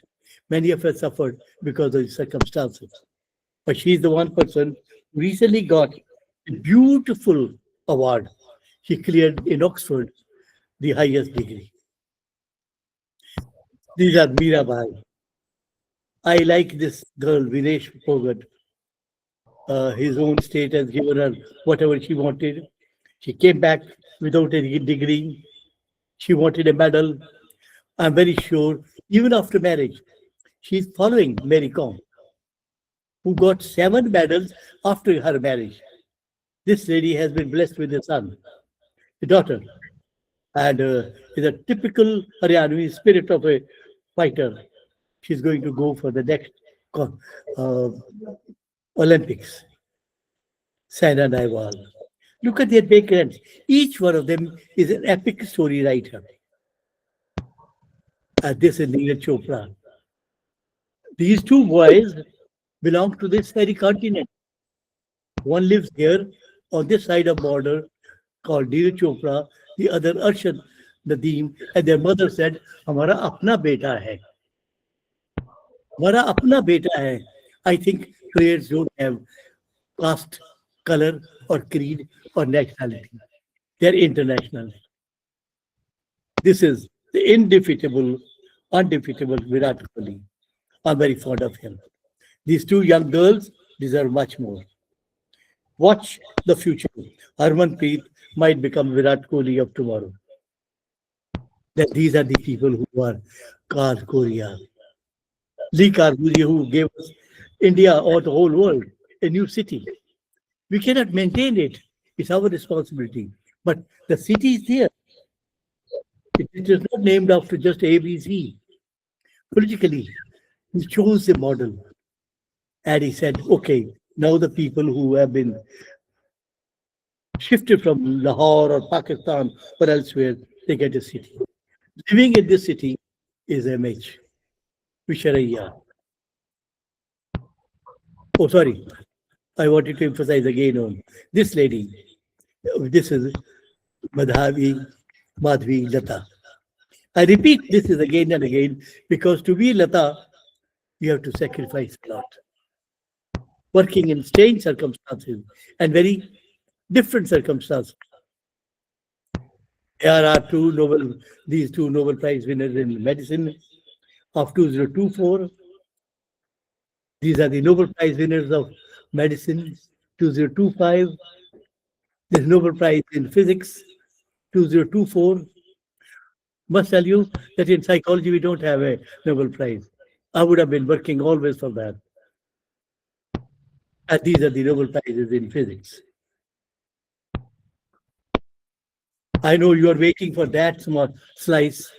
Many of us suffered because of the circumstances. But she's the one person who recently got a beautiful award. She cleared in Oxford the highest degree. These are Mirabai. I like this girl, Vinesh Phogat. His own state has given her whatever she wanted. She came back without a degree. She wanted a medal. I'm very sure, even after marriage, she's following Mary Kom, who got 7 medals after her marriage. This lady has been blessed with a son, a daughter, and is a typical Haryanvi spirit of a fighter. She's going to go for the next Olympics. Saina Nehwal. Look at their backgrounds. Each one of them is an epic story writer. This is Neeraj Chopra. These two boys belong to this very continent. One lives here on this side of border called Neeraj Chopra, the other Arshad Nadeem, and their mother said, "Hamara apna beta hai." Hamara apna beta hai. I think players don't have caste, color, or creed, or nationality. They're international. This is the undefeatable Virat Kohli. I'm very fond of him. These two young girls deserve much more. Watch the future. Harmanpreet might become Virat Kohli of tomorrow. Then these are the people who are Kar Korea. Lee Corbusier, who gave us India or the whole world a new city. We cannot maintain it. It's our responsibility. But the city is there. It is not named after just ABC. Politically, he chose the model. And he said, okay, now the people who have been shifted from Lahore or Pakistan or elsewhere, they get a city. Living in this city is MH. Visharaya. Oh, sorry. I wanted to emphasize again on this lady. This is Madhavi Lata. I repeat this is again and again because to be Lata, you have to sacrifice a lot. Working in strange circumstances and very different circumstances. There are these two Nobel Prize winners in medicine of 2024. These are the Nobel Prize winners of medicine 2025. There's Nobel Prize in Physics, 2024. Must tell you that in psychology we don't have a Nobel Prize. I would have been working always for that. And these are the Nobel Prizes in physics. I know you are waiting for that small slice.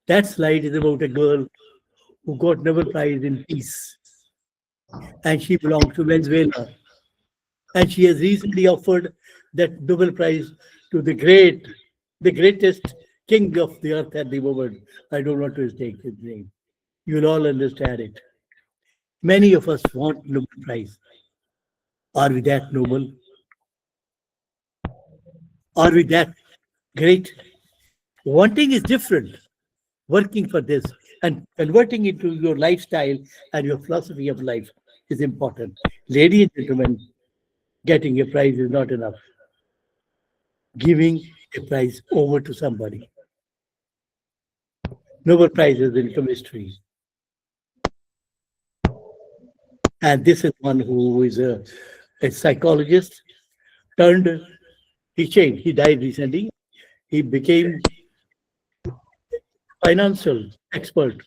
That slide is about a girl who got Nobel Prize in Peace. And she belongs to Venezuela. And she has recently offered that Nobel Prize to the greatest king of the earth at the moment. I don't want to mistake his name. You'll all understand it. Many of us want Nobel Prize. Are we that noble? Are we that great? Wanting is different. Working for this and converting into your lifestyle and your philosophy of life is important. Ladies and gentlemen, getting a prize is not enough. Giving a prize over to somebody. Nobel Prizes in chemistry. And this is one who is a psychologist he changed. He died recently. He became financial expert,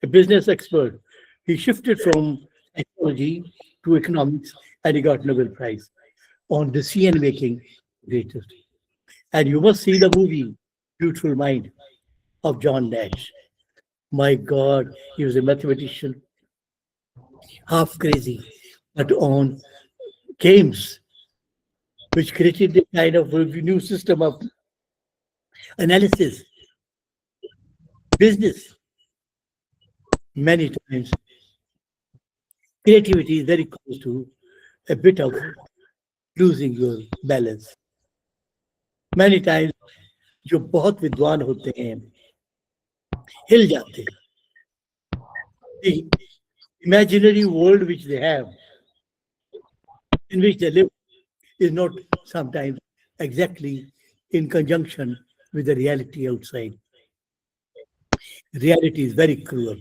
a business expert. He shifted from psychology to economics and he got Nobel Prize on decision making greatest. And you must see the movie Beautiful Mind of John Nash. My God, he was a mathematician, half crazy, but on games, which created the kind of new system of analysis, business. Many times, creativity is very close to a bit of losing your balance. Many times, जो बहुत विद्वान होते हैं, हिल जाते हैं. The imaginary world which they have, in which they live, is not sometimes exactly in conjunction with the reality outside. Reality is very cruel.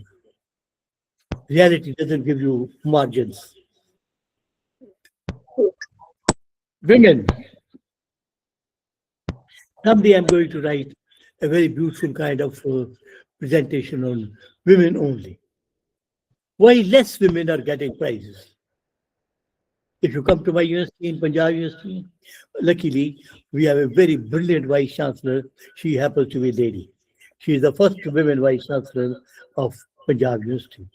Reality doesn't give you margins. Women. Someday I'm going to write a very beautiful kind of presentation on women only. Why less women are getting prizes? If you come to my university in Punjab University, luckily we have a very brilliant vice chancellor. She happens to be a lady. She is the first women vice chancellor of Punjab University.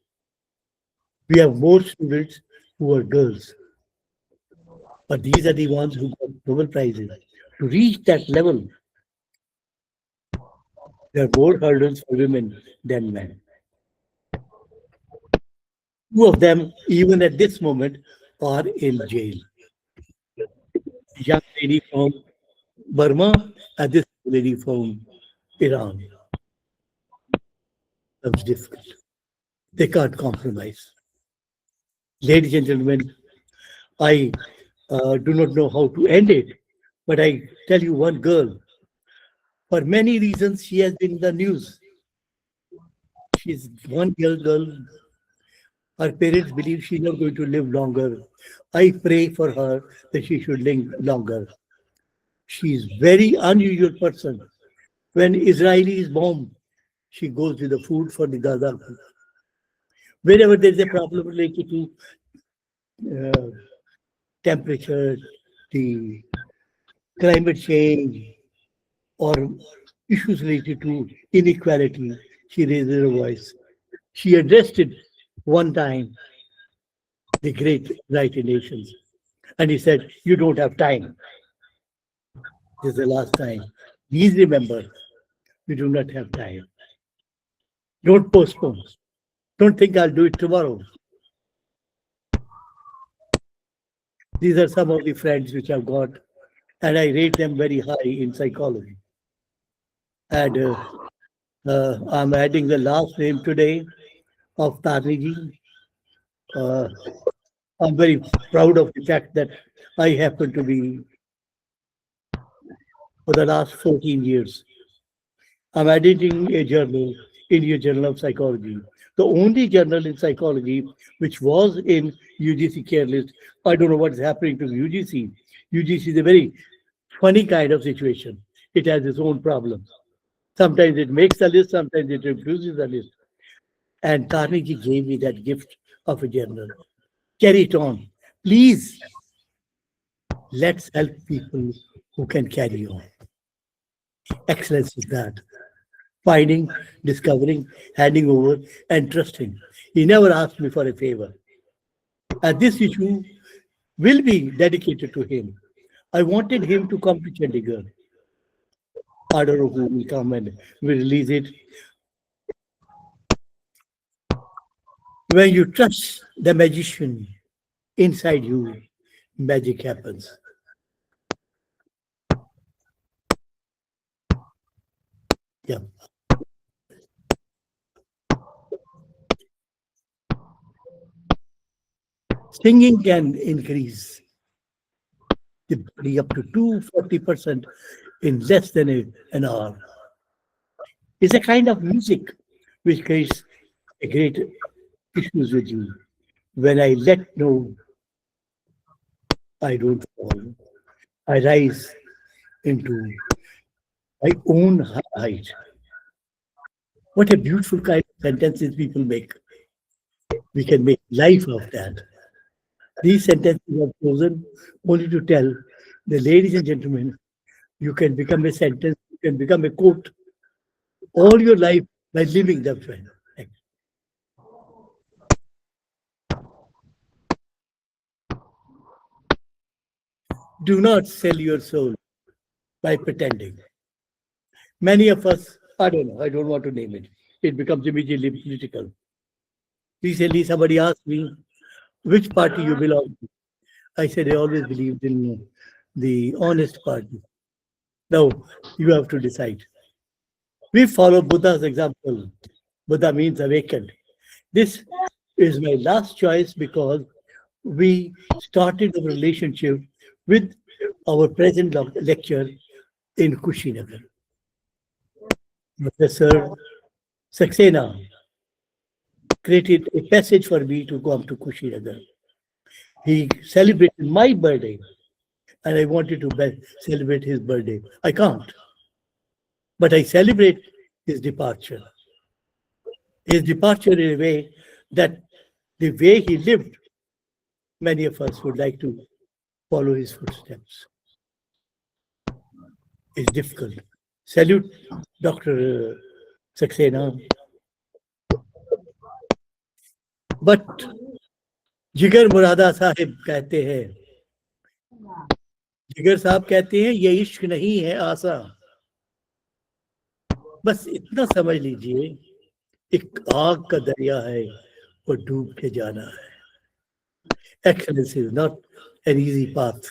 We have more students who are girls, but these are the ones who got Nobel Prizes. To reach that level, there are more hurdles for women than men. Two of them, even at this moment, are in jail. Young lady from Burma and this lady from Iran. That's difficult. They can't compromise. Ladies and gentlemen, I do not know how to end it, but I tell you one girl. For many reasons, she has been in the news. She's one young girl. Her parents believe she's not going to live longer. I pray for her that she should live longer. She's very unusual person. When Israelis bomb, she goes with the food for the Gaza. Whenever there's a problem related to temperature, the climate change, or issues related to inequality, she raises her voice. She addressed it one time, the great United Nations, and he said, "You don't have time. This is the last time. Please remember, we do not have time. Don't postpone. Don't think I'll do it tomorrow." These are some of the friends which I've got, and I rate them very high in psychology. And I'm adding the last name today of Tarniji. I'm very proud of the fact that I happen to be, for the last 14 years, I'm editing a journal, Indian Journal of Psychology, the only journal in psychology which was in UGC care list. I don't know what's happening to UGC. UGC is a very funny kind of situation. It has its own problems. Sometimes it makes the list, sometimes it refuses the list. And Carnegie gave me that gift of a journal. Carry it on. Please, let's help people who can carry on. Excellence is that. Finding, discovering, handing over, and trusting. He never asked me for a favor. And this issue will be dedicated to him. I wanted him to come to Chandigarh. I don't know who will come and will release it. When you trust the magician inside you, magic happens. Yeah. Singing can increase the body up to 240% in less than an hour. It's a kind of music which creates a great issues with you. When I let know, I don't fall. I rise into my own height. What a beautiful kind of sentences people make. We can make life of that. These sentences are chosen only to tell the ladies and gentlemen, you can become a sentence, you can become a quote all your life by living that way. Do not sell your soul by pretending. Many of us, I don't know, I don't want to name it. It becomes immediately political. Recently, somebody asked me, which party you belong to? I said, I always believed in the honest party. Now, you have to decide. We follow Buddha's example. Buddha means awakened. This is my last choice because we started a relationship with our present lecture in Kushinagar. Professor Saksena created a passage for me to come to Kushinagar. He celebrated my birthday, and I wanted to celebrate his birthday. I can't. But I celebrate his departure. His departure in a way that the way he lived, many of us would like to follow his footsteps. It's difficult. Salute Dr. Saksena. But जिगर मुरादा साहिब कहते हैं, जिगर साहब कहते हैं ये इश्क नहीं है आसा, बस इतना समझ लीजिए एक आग का दरिया है और डूब के जाना है. Excellence is not an easy path.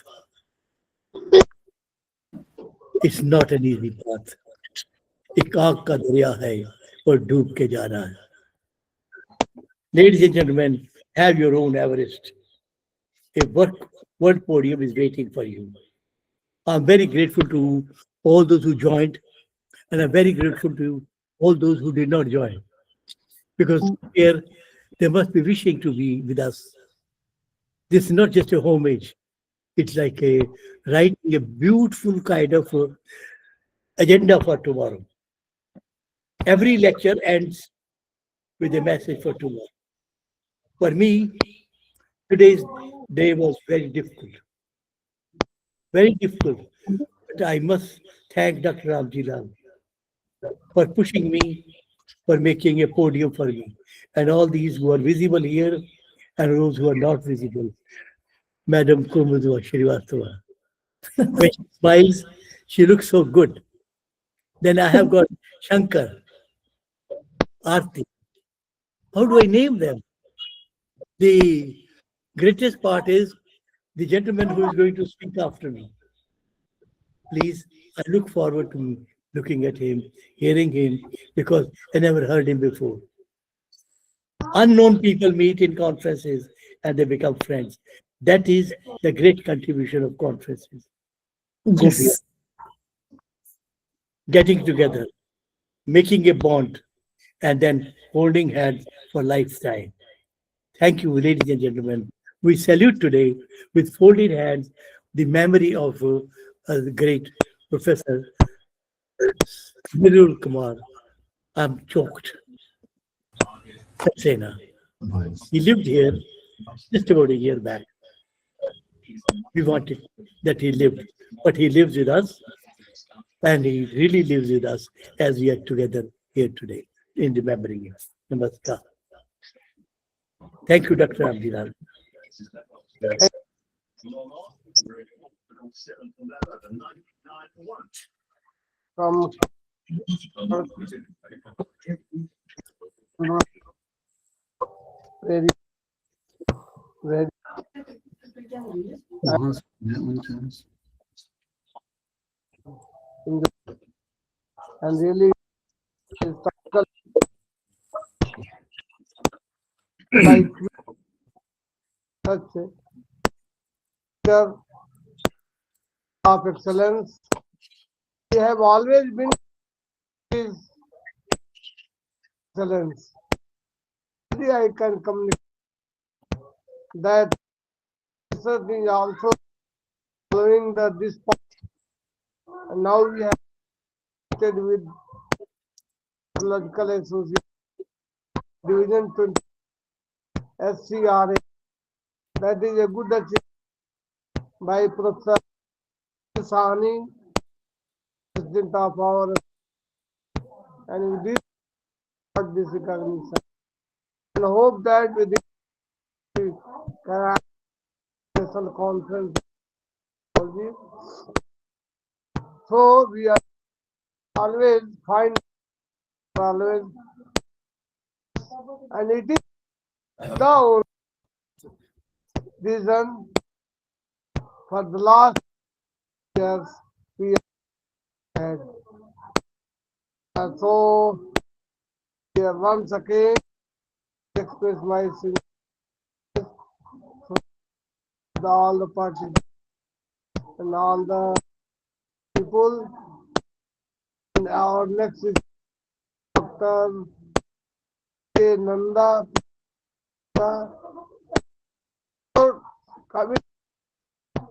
It's not an easy path. एक आग का दरिया है और डूब के जाना है. Ladies and gentlemen, have your own Everest. A world podium is waiting for you. I'm very grateful to all those who joined, and I'm very grateful to all those who did not join, because here they must be wishing to be with us. This is not just a homage. It's like writing a beautiful kind of agenda for tomorrow. Every lecture ends with a message for tomorrow. For me, today's day was very difficult. Very difficult. But I must thank Dr. Ramji Lal for pushing me, for making a podium for me. And all these who are visible here and those who are not visible. Madam Kumudwa Shrivastava. When she smiles, she looks so good. Then I have got Shankar, Aarti. How do I name them? The greatest part is the gentleman who is going to speak after me. Please, I look forward to looking at him, hearing him, because I never heard him before. Unknown people meet in conferences and they become friends. That is the great contribution of conferences. Yes. Getting together, making a bond, and then holding hands for lifetime. Thank you, ladies and gentlemen. We salute today with folded hands the memory of the great Professor Nirul Kumar. I'm choked. Saksena. He lived here just about a year back. We wanted that he lived, but he lives with us, and he really lives with us as we are together here today in remembering him. Namaskar. Thank you, Dr. Abdilal. From very, very and really like such teacher of excellence. We have always been his excellence. I can communicate that research is also following this point. And now we have started with Psychological Association Division 20 SCRA. That is a good achievement by Professor Sani, President of our, and we did got this recognition. And hope that with this national conference, so we are always find always, and it is the only reason for the last years we had. And so here once again express my sincere to all the participants and all the people. And our next is Dr. G.k.nanda.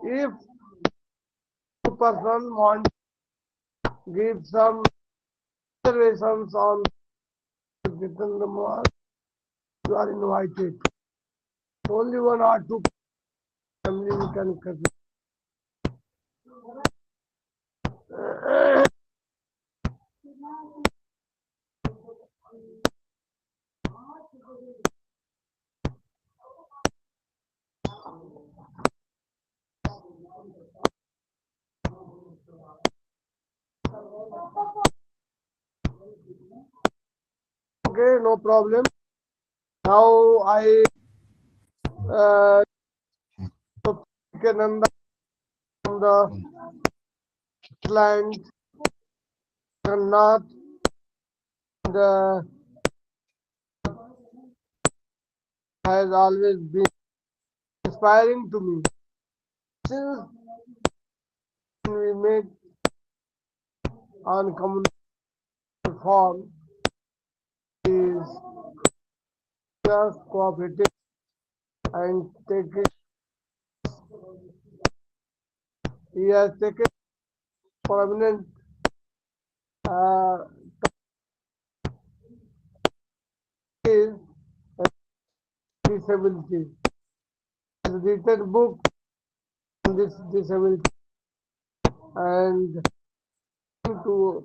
If two person want to give some observations on Jitendra Mohan, you are invited. Only one or two family we can consider. Okay, no problem. Now I Prof G.k.nanda from the land and north, has always been inspiring to me. Since we met on community form, is just cooperative and taking. He has taken prominent is disability. He has written a book on this disability and to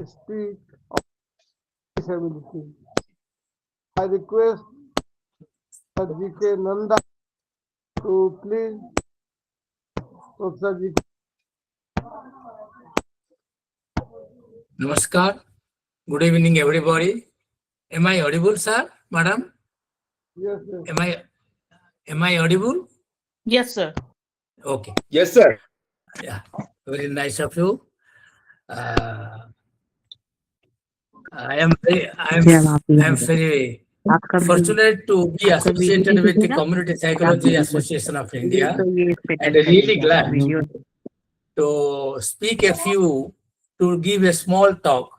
speak of disability. I request Prof G.k.nanda to please Professor G.k. Namaskar. Good evening, everybody. Am I audible, sir, madam? Yes, yes. Am I audible? Yes, sir. Okay. Yes, sir. Yeah. Very nice of you. I am very fortunate to be associated with the Community Psychology Association of India, and really glad to speak to give a small talk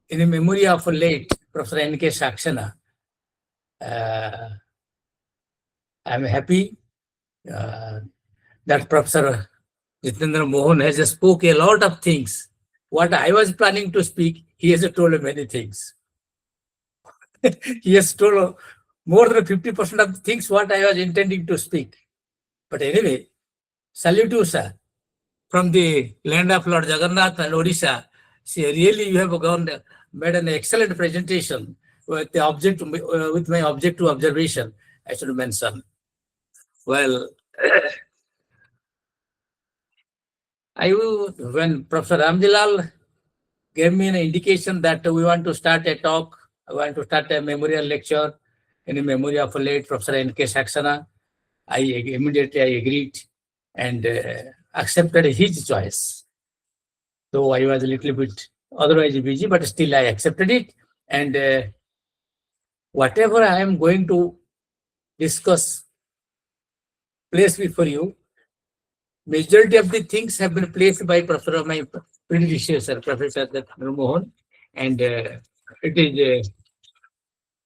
in the memory of late Professor N.K. Saksena. I'm happy that Professor Jitendra Mohan has spoke a lot of things. What I was planning to speak, he has told many things. He has told more than 50% of the things what I was intending to speak. But anyway, salute you, sir. From the land of Lord Jagannath and Odisha, see, really you have made an excellent presentation with the with my objective observation, I should mention. Well, when Professor Ramjilal gave me an indication that we want to start a talk, I want to start a memorial lecture in memory of late Professor N.K. Saksena, I immediately agreed and accepted his choice. Though I was a little bit otherwise busy, but still I accepted it. And whatever I am going to discuss, place before you, majority of the things have been placed by my predecessor, Professor Jitendra Mohan, and it is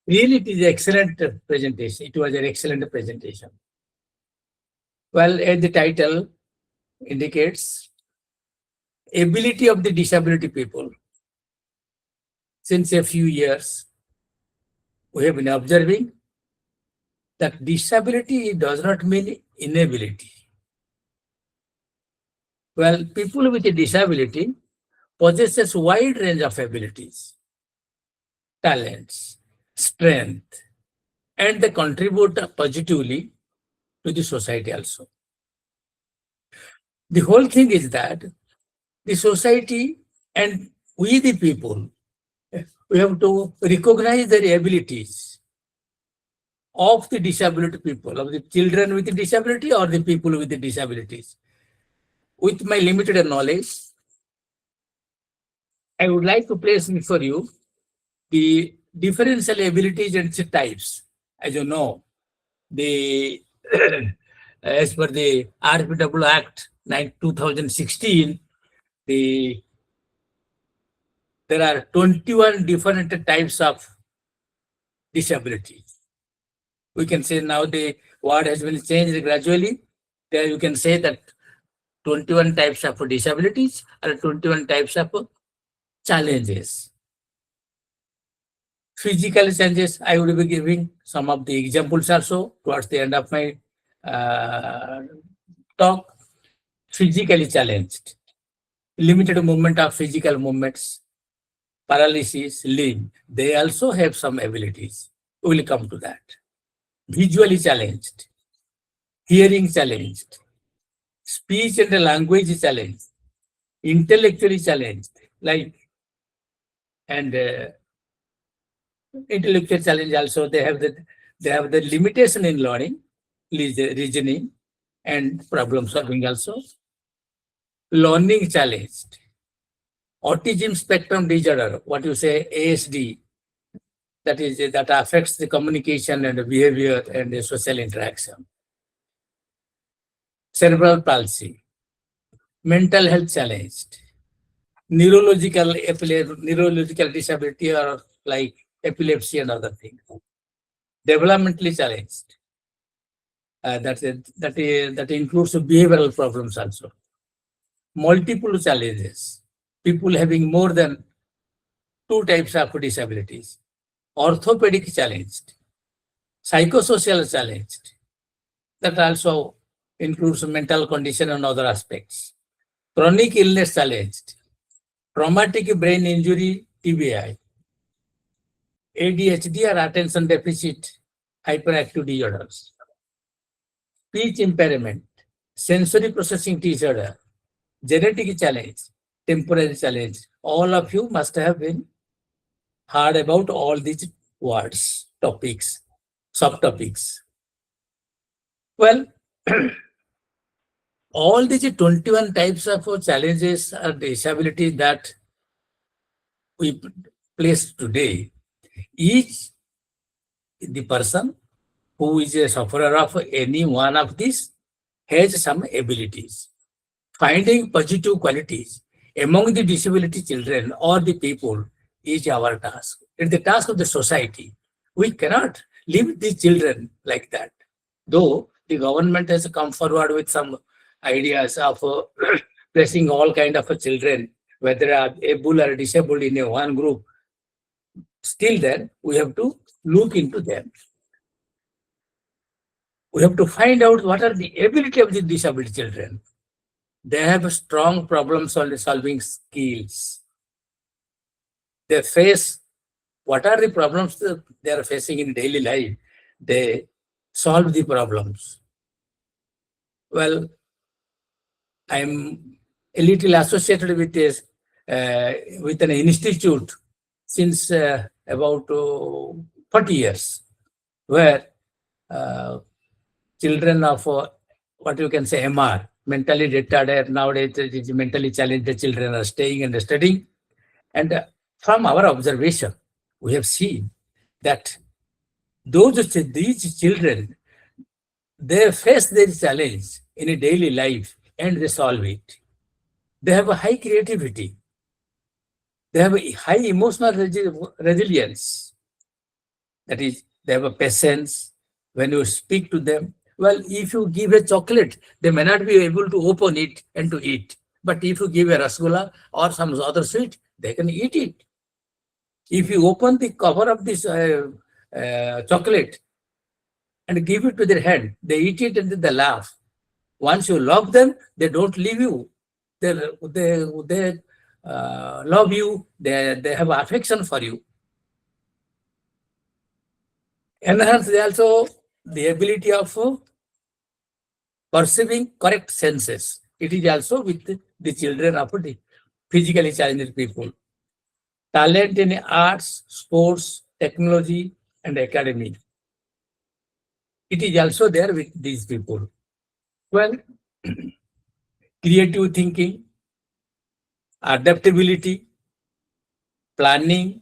really it is an excellent presentation. It was an excellent presentation. Well, as the title indicates, ability of the disability people. Since a few years, we have been observing that disability does not mean inability. Well, people with a disability possesses wide range of abilities, talents, strength, and they contribute positively to the society also. The whole thing is that the society and we the people, we have to recognize their abilities of the disability people, of the children with disability or the people with disabilities. With my limited knowledge, I would like to place before you the differential abilities and its types. As you know, the as per the RPW Act 2016, there are 21 different types of disability. We can say now the word has been changed gradually. There you can say that 21 types of disabilities or 21 types of challenges. Physical challenges, I will be giving some of the examples also towards the end of my talk. Physically challenged, limited movement of physical movements, paralysis, limb, they also have some abilities. We will come to that. Visually challenged, hearing challenged, speech and language challenged, intellectually challenged, like, and intellectual challenge also, they have the limitation in learning, reasoning, and problem solving also. Learning challenged, autism spectrum disorder, what you say ASD, that affects the communication and the behavior and the social interaction. Cerebral palsy, mental health challenged, neurological disability or like epilepsy and other things. Developmentally challenged, that includes behavioral problems also. Multiple challenges, people having more than 2 types of disabilities. Orthopedic challenged, psychosocial challenged, that also includes mental condition and other aspects. Chronic illness challenged, traumatic brain injury, TBI, ADHD or attention deficit hyperactive disorders, speech impairment, sensory processing disorder, genetic challenge, temporary challenge. All of you must have been heard about all these words, topics, subtopics. Well, all these 21 types of challenges or disabilities that we place today, each the person who is a sufferer of any one of these has some abilities. Finding positive qualities among the disability children or the people is our task. It's the task of the society. We cannot leave these children like that. Though the government has come forward with some ideas of placing all kind of children, whether able or disabled, in a one group. Still then, we have to look into them. We have to find out what are the ability of the disabled children. They have strong problem-solving skills. They face what are the problems that they are facing in daily life. They solve the problems. Well, I'm a little associated with this, with an institute since about 40 years, where children of what you can say MR, mentally retarded, nowadays it is mentally challenged children are staying and studying. And from our observation, we have seen that these children, they face their challenge in a daily life and they solve it. They have a high creativity. They have a high emotional resilience. That is, they have a patience when you speak to them. Well, if you give a chocolate, they may not be able to open it and to eat. But if you give a rasgulla or some other sweet, they can eat it. If you open the cover of this chocolate and give it to their hand, they eat it and they laugh. Once you love them, they don't leave you. They love you. They have affection for you. Enhance also the ability of perceiving correct senses. It is also with the children of the physically challenged people. Talent in arts, sports, technology, and academy. It is also there with these people. Well, creative thinking, adaptability, planning.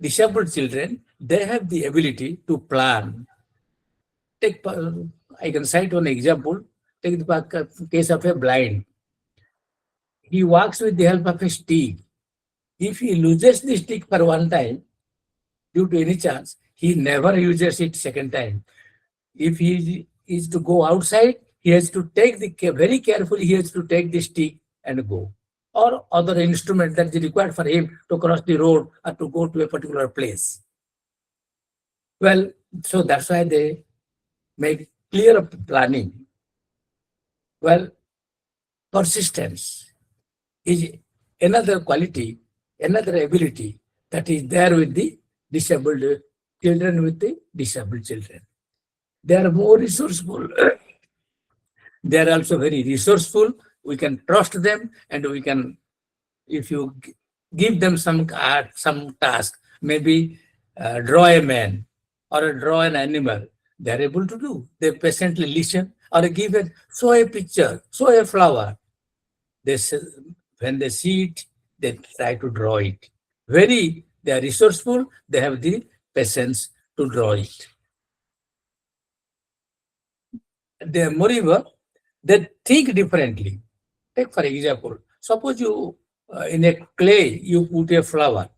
Disabled children, they have the ability to plan. Take, I can cite one example. Take the case of a blind. He walks with the help of a stick. If he loses the stick for one time, due to any chance, he never uses it second time. If he is to go outside, he has to take very carefully, he has to take the stick and go. Or other instrument that is required for him to cross the road or to go to a particular place. Well, so that's why they make clear planning. Well, persistence is another quality, another ability that is there with the disabled children, with the disabled children. They are more resourceful. They are also very resourceful. We can trust them, and we can, if you give them some task, maybe draw a man or draw an animal, they are able to do. They patiently listen, or show a picture, show a flower. When they see it, they try to draw it. They are resourceful. They have the patience to draw it. Moreover, they think differently. Take for example, suppose you in a clay you put a flower.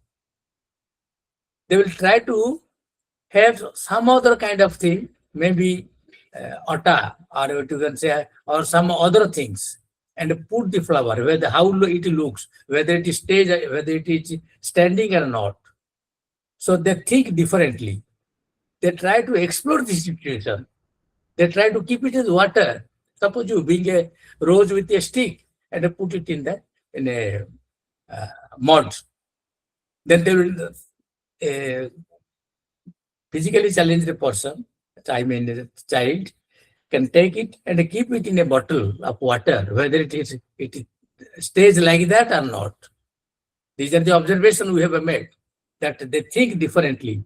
They will try to have some other kind of thing, maybe atta, or you can say, or some other things, and put the flower, how it looks, whether it is standing or not. So they think differently. They try to explore the situation. They try to keep it as water. Suppose you bring a rose with a stick and put it in a mud. Then they will physically challenged person, I mean a child, can take it and keep it in a bottle of water, whether it stays like that or not. These are the observations we have made, that they think differently.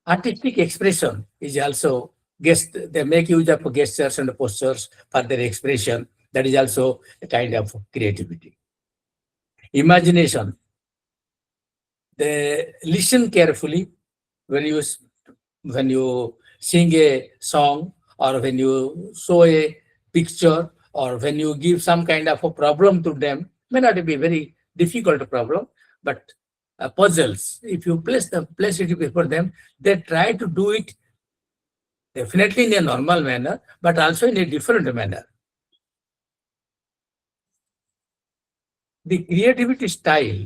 Artistic expression is also, they make use of gestures and postures for their expression. That is also a kind of creativity. Imagination. They listen carefully when you sing a song, or when you show a picture, or when you give some kind of a problem to them. May not be a very difficult problem, but puzzles. If you place it before them, they try to do it definitely in a normal manner, but also in a different manner. The creativity style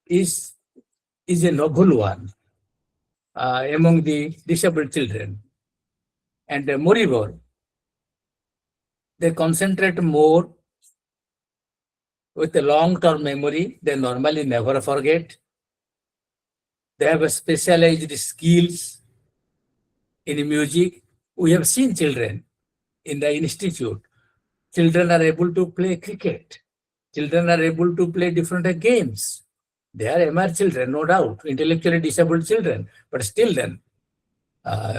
is a noble one among the disabled children. And moreover, they concentrate more with a long-term memory. They normally never forget. They have a specialized skills in music. We have seen children in the institute. Children are able to play cricket. Children are able to play different games. They are MR children, no doubt, intellectually disabled children, but still then,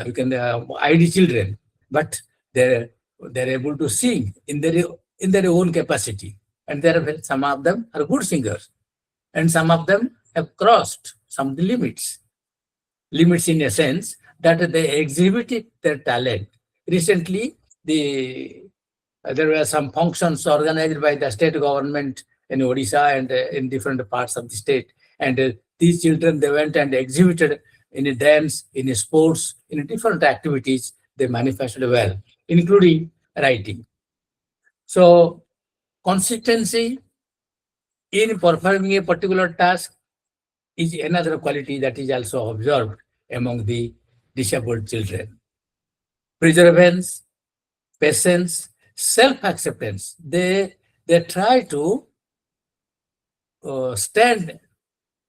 you can ID children, but they're able to sing in their own capacity, and some of them are good singers, and some of them have crossed some limits in a sense that they exhibited their talent. Recently, there were some functions organized by the state government in Odisha and in different parts of the state, and these children, they went and exhibited in a dance, in a sports, in different activities. They manifested well, including writing. So consistency in performing a particular task is another quality that is also observed among the disabled children. Perseverance, patience, self-acceptance. They try to stand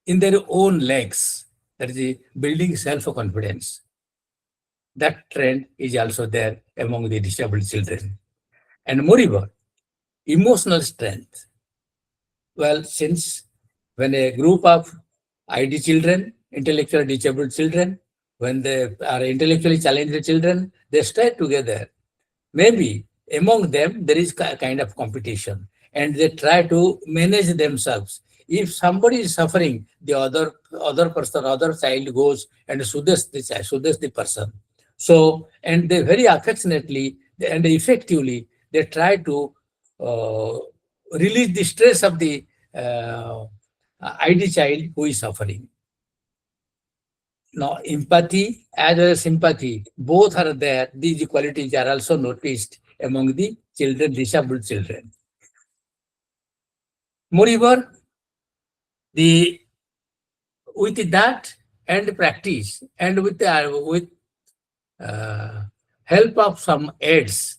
in their own legs. That is building self-confidence. That trend is also there among the disabled children. And moreover, emotional strength. Well, since when a group of ID children, intellectually disabled children, when they are intellectually challenged children, they stay together. Maybe among them, there is a kind of competition, and they try to manage themselves. If somebody is suffering, the other child goes and soothes the person. So, and they very affectionately and effectively, they try to release the stress of the ID child who is suffering. Now, empathy as well as sympathy, both are there. These qualities are also noticed among the children, disabled children. Moreover, with that and practice and with help of some aids,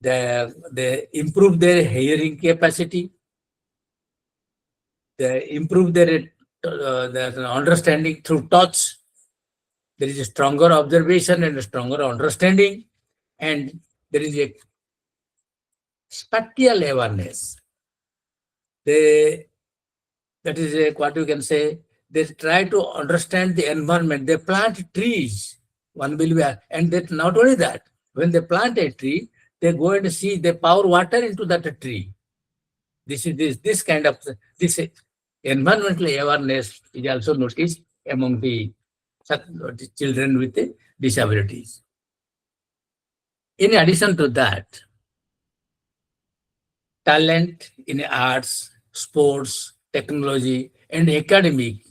they improve their hearing capacity. They improve their understanding through touch. There is a stronger observation and a stronger understanding, and there is a spatial awareness. That is what you can say. They try to understand the environment. They plant trees. One will be, and that not only that. When they plant a tree, they go and see. They pour water into that tree. This kind of environmental awareness is also noticed among the children with disabilities. In addition to that, talent in arts, sports, technology, and academic,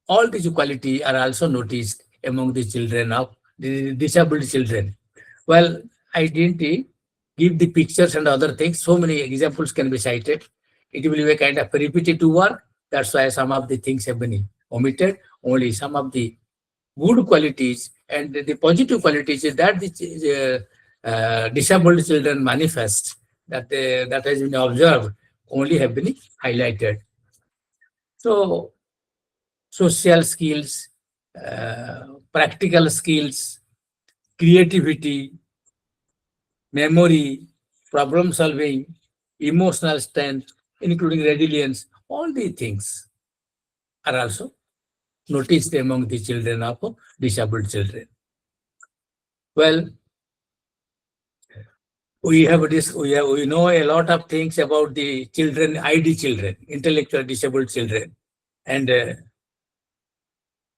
all these qualities are also noticed among the children of the disabled children. Well, I didn't give the pictures and other things. So many examples can be cited. It will be a kind of repetitive work. That's why some of the things have been omitted. Only some of the good qualities and the positive qualities that the disabled children manifest, that has been observed, only have been highlighted. So, social skills, practical skills, creativity, memory, problem solving, emotional strength, including resilience, all these things are also noticed among the children of disabled children. Well, we know a lot of things about the children, ID children, intellectual disabled children. And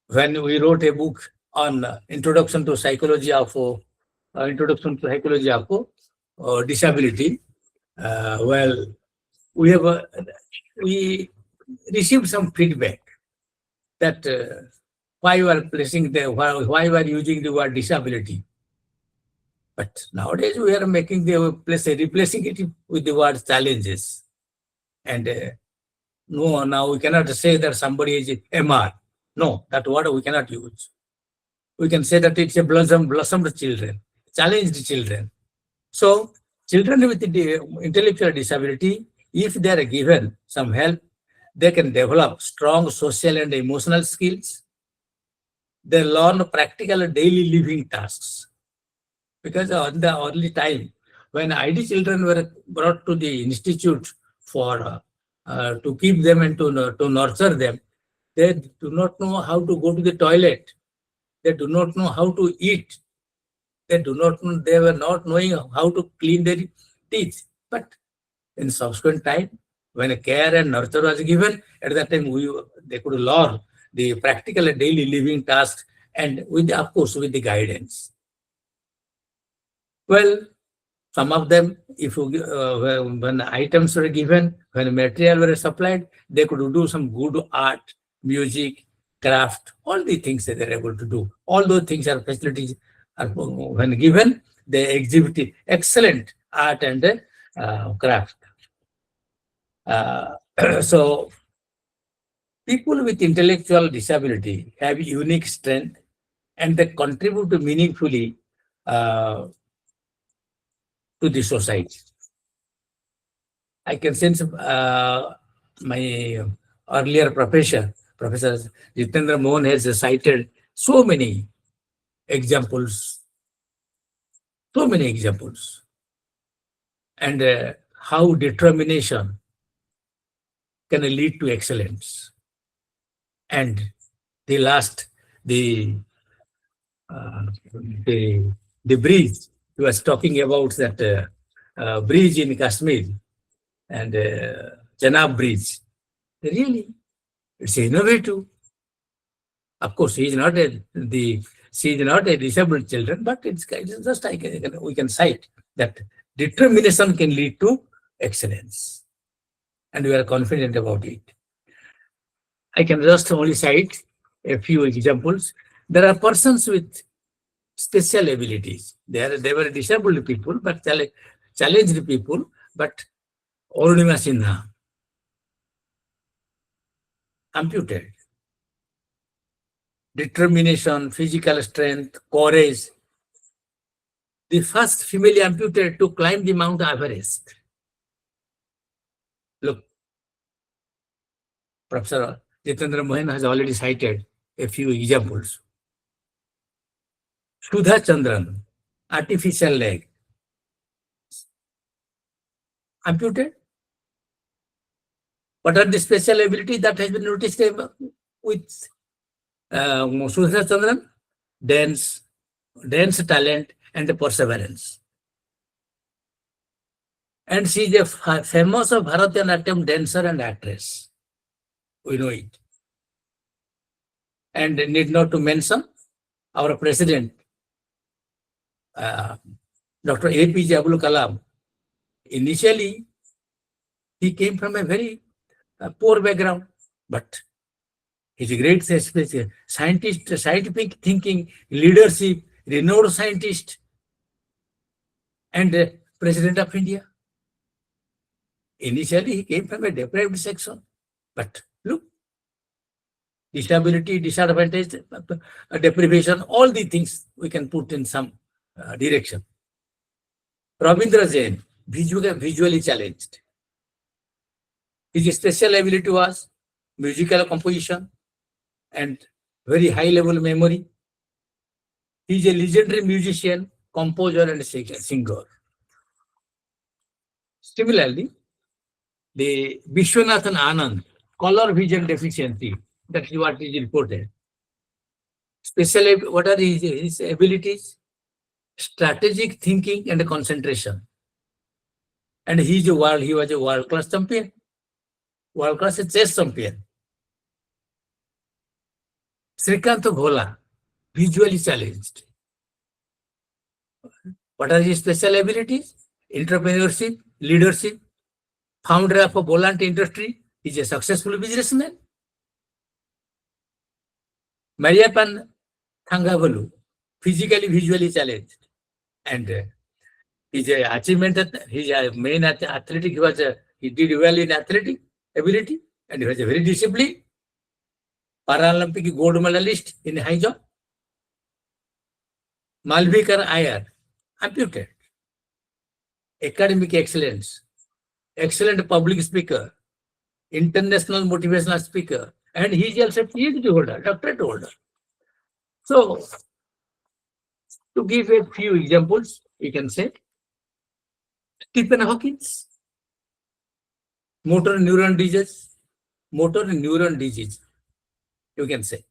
when we wrote a book on Introduction to Psychology of Disability, well, we received some feedback that why you are placing the, why you are using the word disability. But nowadays we are making the place, replacing it with the word challenges. And no, now we cannot say that somebody is MR. No, that word we cannot use. We can say that it's a blossomed children, challenged children. So children with the intellectual disability, if they are given some help, they can develop strong social and emotional skills. They learn practical daily living tasks. Because on the early time, when ID children were brought to the institute for to keep them and to nurture them, they do not know how to go to the toilet. They do not know how to eat. They do not know, they were not knowing how to clean their teeth. But in subsequent time, when a care and nurture was given, at that time they could learn the practical and daily living tasks, and with of course with the guidance. Well, some of them, if when items were given, when material were supplied, they could do some good art, music, craft, all the things that they're able to do. All those things are facilities. When given, they exhibit excellent art and craft. So, people with intellectual disability have unique strength and they contribute meaningfully to the society. I can sense my earlier Professor Jitendra Mohan has cited so many examples, and how determination can lead to excellence. And the bridge, he was talking about that bridge in Kashmir and Janab Bridge. Really, it's innovative. Of course, she is not a disabled children, but it's just we can cite that determination can lead to excellence, and we are confident about it. I can just only cite a few examples. There are persons with special abilities. They were disabled people, but challenged people. But Arunima Sinha, amputated. Determination, physical strength, courage. The first female amputated to climb the Mount Everest. Look, Professor Jitendra Mohan has already cited a few examples. Sudha Chandran, artificial leg. Amputated. What are the special abilities that has been noticed with Sudha Chandran? Dance talent, and perseverance. And she is a famous Bharatanatyam dancer and actress. We know it. And need not to mention our president, Dr. APJ Abdul Kalam. Initially, he came from a very poor background, but he's a great scientist, scientific thinking, leadership, renowned scientist, and President of India. Initially, he came from a deprived section, but look, disability, disadvantage, deprivation, all the things we can put in some direction. Ravindra Jain, visually challenged. His special ability was musical composition and very high level memory. He is a legendary musician, composer, and singer. Similarly, the Vishwanathan Anand, color vision deficiency, that is what is reported. What are his abilities? Strategic thinking and concentration. And he was a world-class champion, world-class chess champion. Srikant Bhola, visually challenged. What are his special abilities? Entrepreneurship, leadership, founder of a Volant industry. He is a successful businessman. Mariappan Thangavalu, physically, visually challenged. And his achievement, his main athletic, he did well in athletic ability, and he was a very disciplined Paralympic gold medalist in high jump. Malvikar Iyer, amputated. Academic excellence, excellent public speaker, international motivational speaker, and he is also PhD holder, doctorate holder. So, to give a few examples, we can say Stephen Hawking, motor neuron disease, you can say.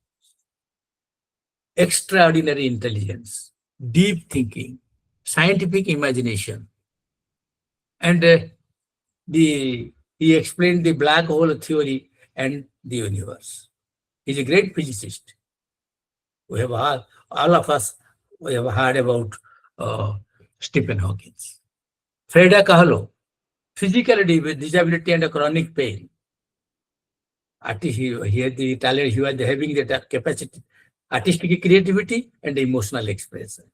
Extraordinary intelligence, deep thinking, scientific imagination. And he explained the black hole theory and the universe. He's a great physicist. We have all of us, we have heard about Stephen Hawking. Frida Kahlo, physical disability and chronic pain. He had the talent, he was having the capacity, artistic creativity and emotional expression.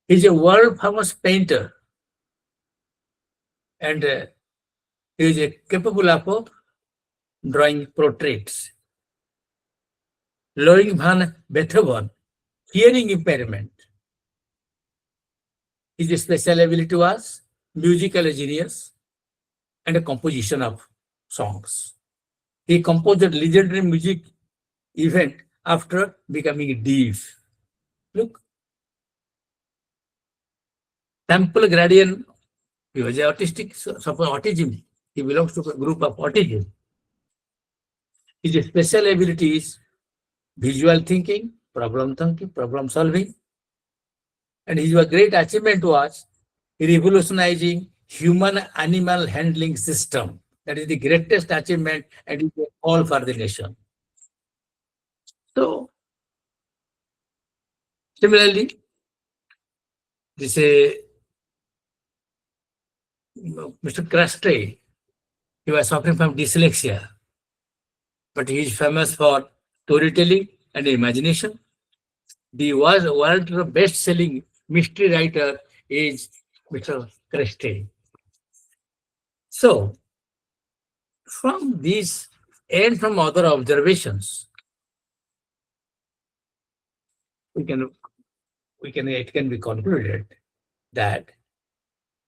He's a world famous painter, and he is capable of drawing portraits. Ludwig van Beethoven, hearing impairment. His special ability was musical genius and a composition of songs. He composed a legendary music event after becoming deaf. Look, Temple Gradian, he was autistic, suffered autism. He belongs to a group of autism. His special ability is visual thinking, problem solving, and his great achievement was revolutionizing human-animal handling system. That is the greatest achievement, and it is all for the nation. So, similarly, this Mr. Crusty, he was suffering from dyslexia, but he is famous for storytelling and imagination. The world's best-selling mystery writer is Mr. Crusty. So, from these and from other observations, it can be concluded that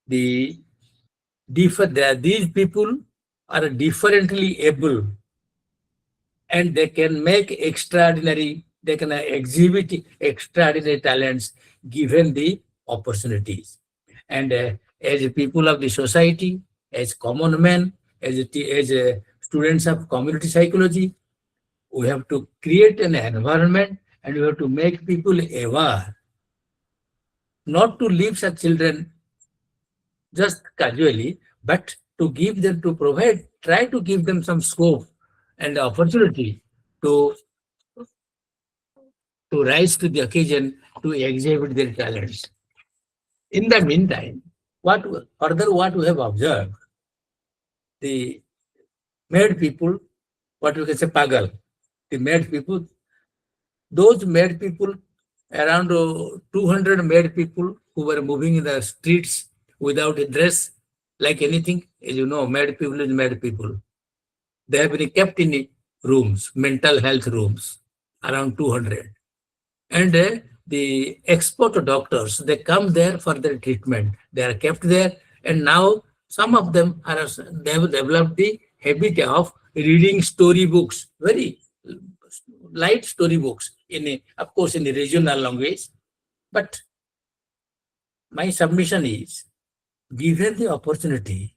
these people are differently able, and they can exhibit extraordinary talents given the opportunities. And as people of the society, as common men, as students of community psychology, we have to create an environment and we have to make people aware, not to leave such children just casually, but to give them, to provide, try to give them some scope and opportunity to rise to the occasion, to exhibit their talents. In the meantime, what we have observed, the mad people, what we can say pagal, the mad people, those mad people, around 200 mad people who were moving in the streets without a dress, like anything. As you know, mad people is mad people. They have been kept in rooms, mental health rooms, around 200. And the expert doctors, they come there for their treatment. They are kept there, and now some of them they have developed the habit of reading storybooks, very light storybooks, of course, in the regional language. But my submission is, given the opportunity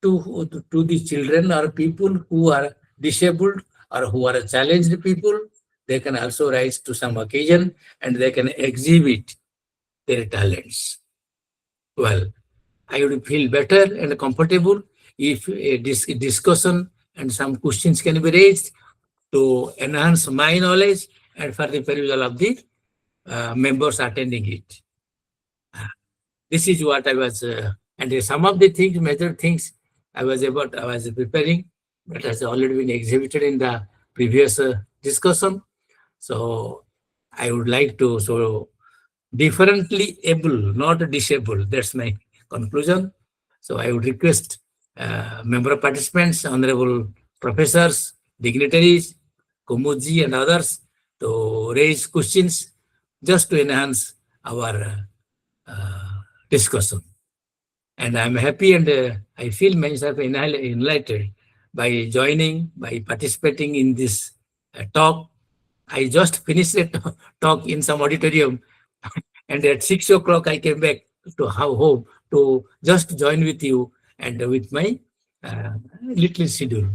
to the children or people who are disabled or who are challenged people, they can also rise to some occasion and they can exhibit their talents. Well, I would feel better and comfortable if a discussion and some questions can be raised to enhance my knowledge and for the perusal of the members attending it. This is what I was, and some of the things, major things I was preparing, that has already been exhibited in the previous discussion. So I would like to, so differently able, not disabled. That's my conclusion. So I would request member participants, honorable professors, dignitaries, Kumuji and others to raise questions just to enhance our discussion. And I'm happy and I feel myself enlightened by joining, by participating in this talk. I just finished a talk in some auditorium and at 6 o'clock I came back to home to just join with you and with my little schedule.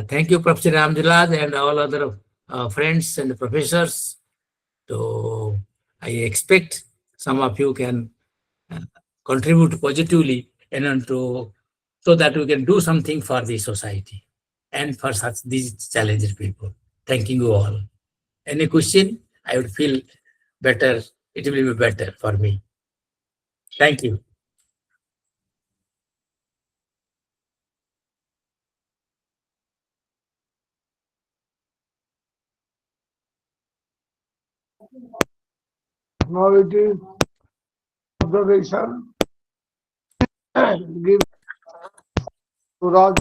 Thank you, Prof. Ramdilad and all other friends and professors. So I expect some of you can contribute positively and so that we can do something for the society and for such these challenged people. Thanking you all. Any question? I would feel better. It will be better for me. Thank you. Now it is observation. Give to Raj.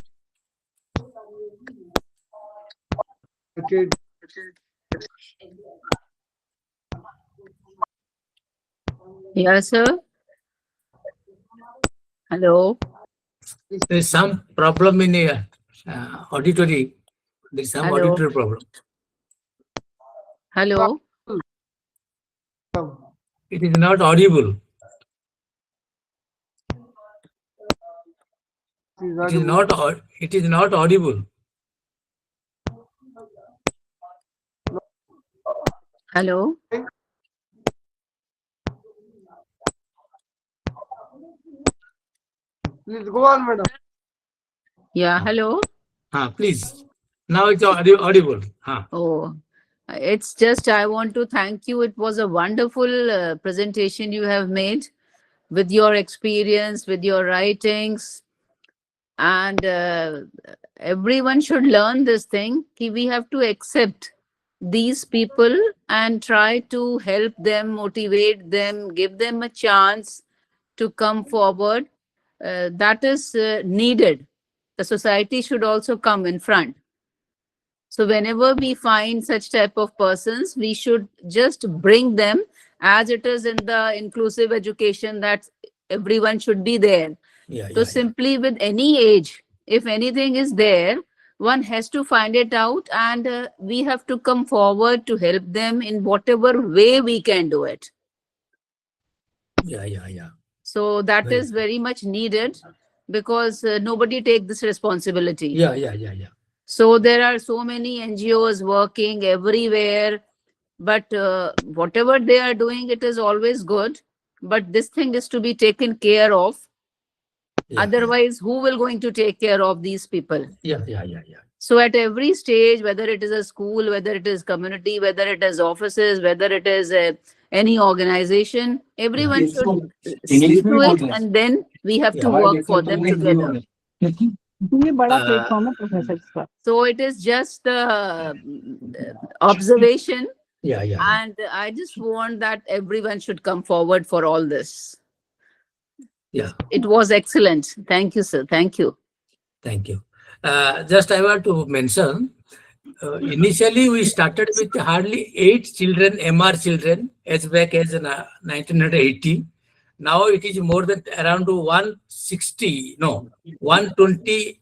Yes, sir. Hello. There is some problem in the auditory. There is some Hello. auditory problem. Hello. It is not audible. It is not audible. Hello. Please go on, madam. Yeah, hello. Please. Now it's audible. Oh, it's just I want to thank you. It was a wonderful presentation you have made with your experience, with your writings. And everyone should learn this thing. We have to accept these people and try to help them, motivate them, give them a chance to come forward. That is needed. The society should also come in front. So whenever we find such type of persons, we should just bring them, as it is in the inclusive education that everyone should be there. So simply with any age, if anything is there, one has to find it out and we have to come forward to help them in whatever way we can do it. Yeah. So that is very much needed because nobody takes this responsibility. Yeah. So there are so many NGOs working everywhere, but whatever they are doing, it is always good. But this thing is to be taken care of. Otherwise, who will going to take care of these people? Yeah. So at every stage, whether it is a school, whether it is community, whether it is offices, whether it is any organization, everyone should see to it, and then we have to work for them together. So it is just observation. And I just want that everyone should come forward for all this. Yeah. It was excellent. Thank you, sir. Thank you. Thank you. Just I want to mention, initially we started with hardly 8 children, MR children, as back as 1980. Now it is more than around 120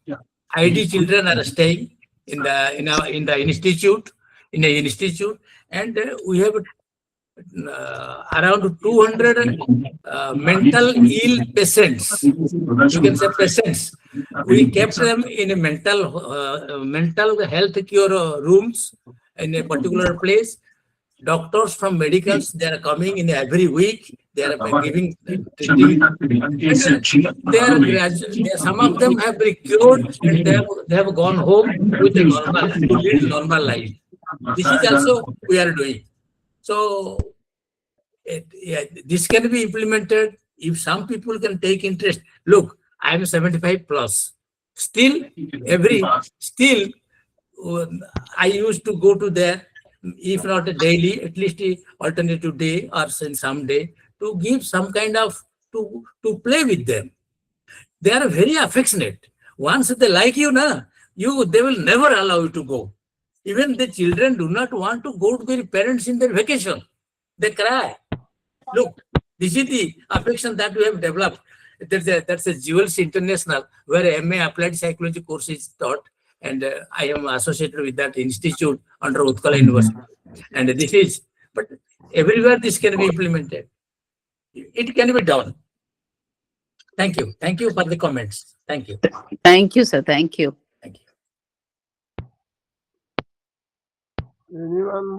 ID children are staying in the institute, and we have around 200 mental ill patients. You can say patients. We kept them in a mental health care rooms in a particular place. Doctors from medicals, they are coming in every week. They are giving treatment. Some of them have been cured and they have gone home with a to lead normal life. This is also we are doing. So this can be implemented if some people can take interest. Look, I am 75 plus. Still I used to go to there, if not a daily, at least a alternative day or some day, to give some kind of, to play with them. They are very affectionate. Once they like you, they will never allow you to go. Even the children do not want to go to their parents in their vacation. They cry. Look, this is the affection that we have developed. That's a Jewels International, where MA Applied Psychology course is taught, and I am associated with that institute under Utkala University. And this is, but everywhere this can be implemented. It can be done. Thank you. Thank you for the comments. Thank you. Thank you, sir. Thank you. Thank you. Anyone?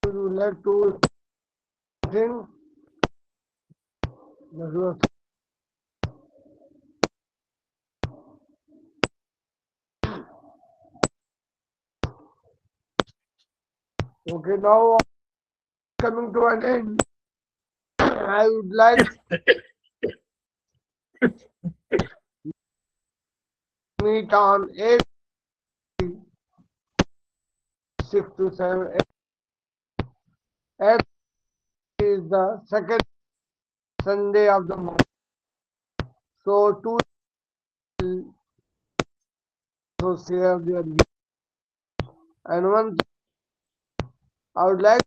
Would you like to think? Okay, now coming to an end, I would like meet on 8, 6 to 7, 8 is the second Sunday of the month. So 2 so share their view. And one I would like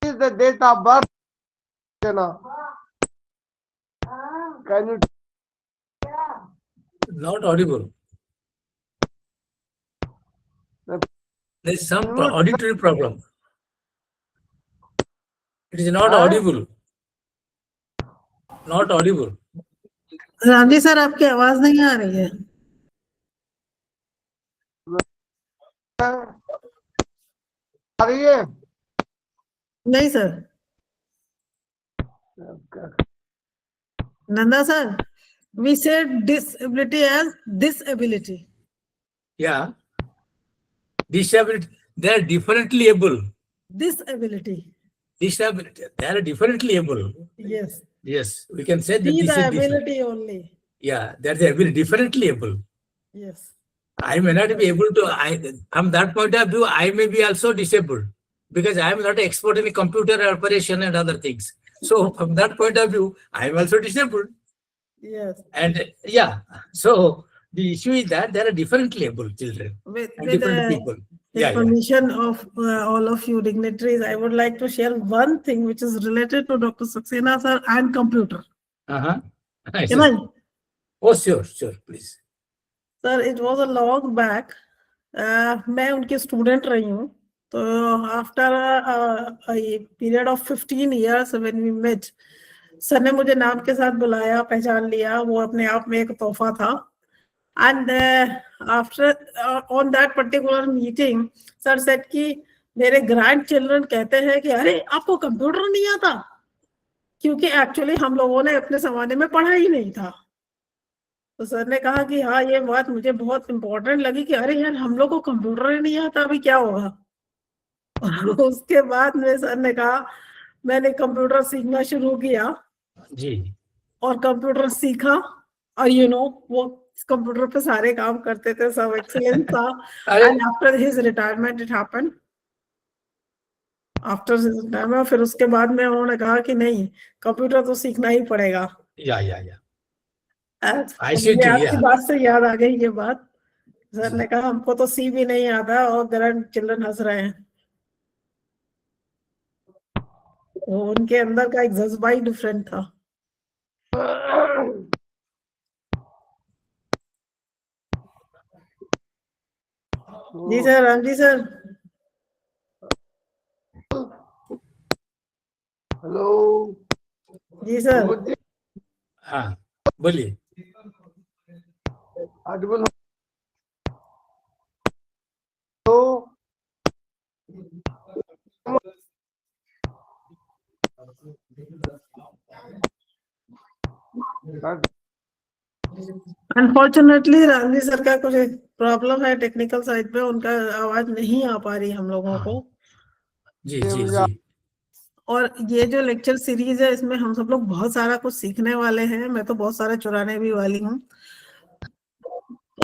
is the date of birth. Can you? Not audible. There is some auditory problem. It is not audible. Not audible. Ramji sir आपकी आवाज नहीं आ रही है. आ रही है? नहीं sir. Nanda sir, we said disability as disability. Yeah. Disability. They are differently able. Disability. Disability. They are differently able. Yes. Yes. We can say that See this the is ability only. Yeah. They are differently able. Yes. I may not be able to, from that point of view, I may be also disabled because I am not an expert in computer operation and other things. So from that point of view, I am also disabled. Yes. And yeah, so the issue is that there are differently able children With different people. The permission of all of you dignitaries, I would like to share one thing which is related to Dr. Saksena sir and computer. Can I? Oh, sure, please. Sir, it was a long back. मैं उनकी student रही हूँ. तो after a period of 15 years when we met, sir ने मुझे नाम के साथ बुलाया, पहचान लिया. वो अपने आप में एक तोहफा था. And after on that particular meeting, sir said कि मेरे ग्रैंड चिल्ड्रन कहते हैं कि अरे आपको कंप्यूटर नहीं आता, क्योंकि एक्चुअली हम लोगों ने अपने जमाने में पढ़ा ही नहीं था. तो सर ने कहा कि हाँ, ये बात मुझे बहुत इम्पोर्टेंट लगी कि अरे यार हम लोग को कंप्यूटर ही नहीं आता, अभी क्या होगा. और उसके बाद में सर ने कहा मैंने कंप्यूटर सीखना शुरू किया जी, और कंप्यूटर सीखा. और वो कंप्यूटर पे सारे काम करते थे, सब एक्सीलेंट था. And after his retirement it happened. After his retirement फिर उसके बाद में उन्होंने कहा कि नहीं, कंप्यूटर तो सीखना ही पड़ेगा. आपकी बात से याद आ गई ये बात. सर ने कहा हमको तो सी भी नहीं आता और ग्रैंड चिल्ड्रन हंस रहे हैं. वो उनके अंदर का एक जज्बा ही डिफरेंट था. जी sir. Ram ji sir. Hello. जी सर. हाँ बोलिए. अनफॉर्चुनेटली रामजी सर का कुछ प्रॉब्लम है टेक्निकल साइड पे, उनका आवाज नहीं आ पा रही हम लोगों को. जी. और ये जो लेक्चर सीरीज है इसमें हम सब लोग बहुत सारा कुछ सीखने वाले हैं, मैं तो बहुत सारा चुराने भी वाली हूँ।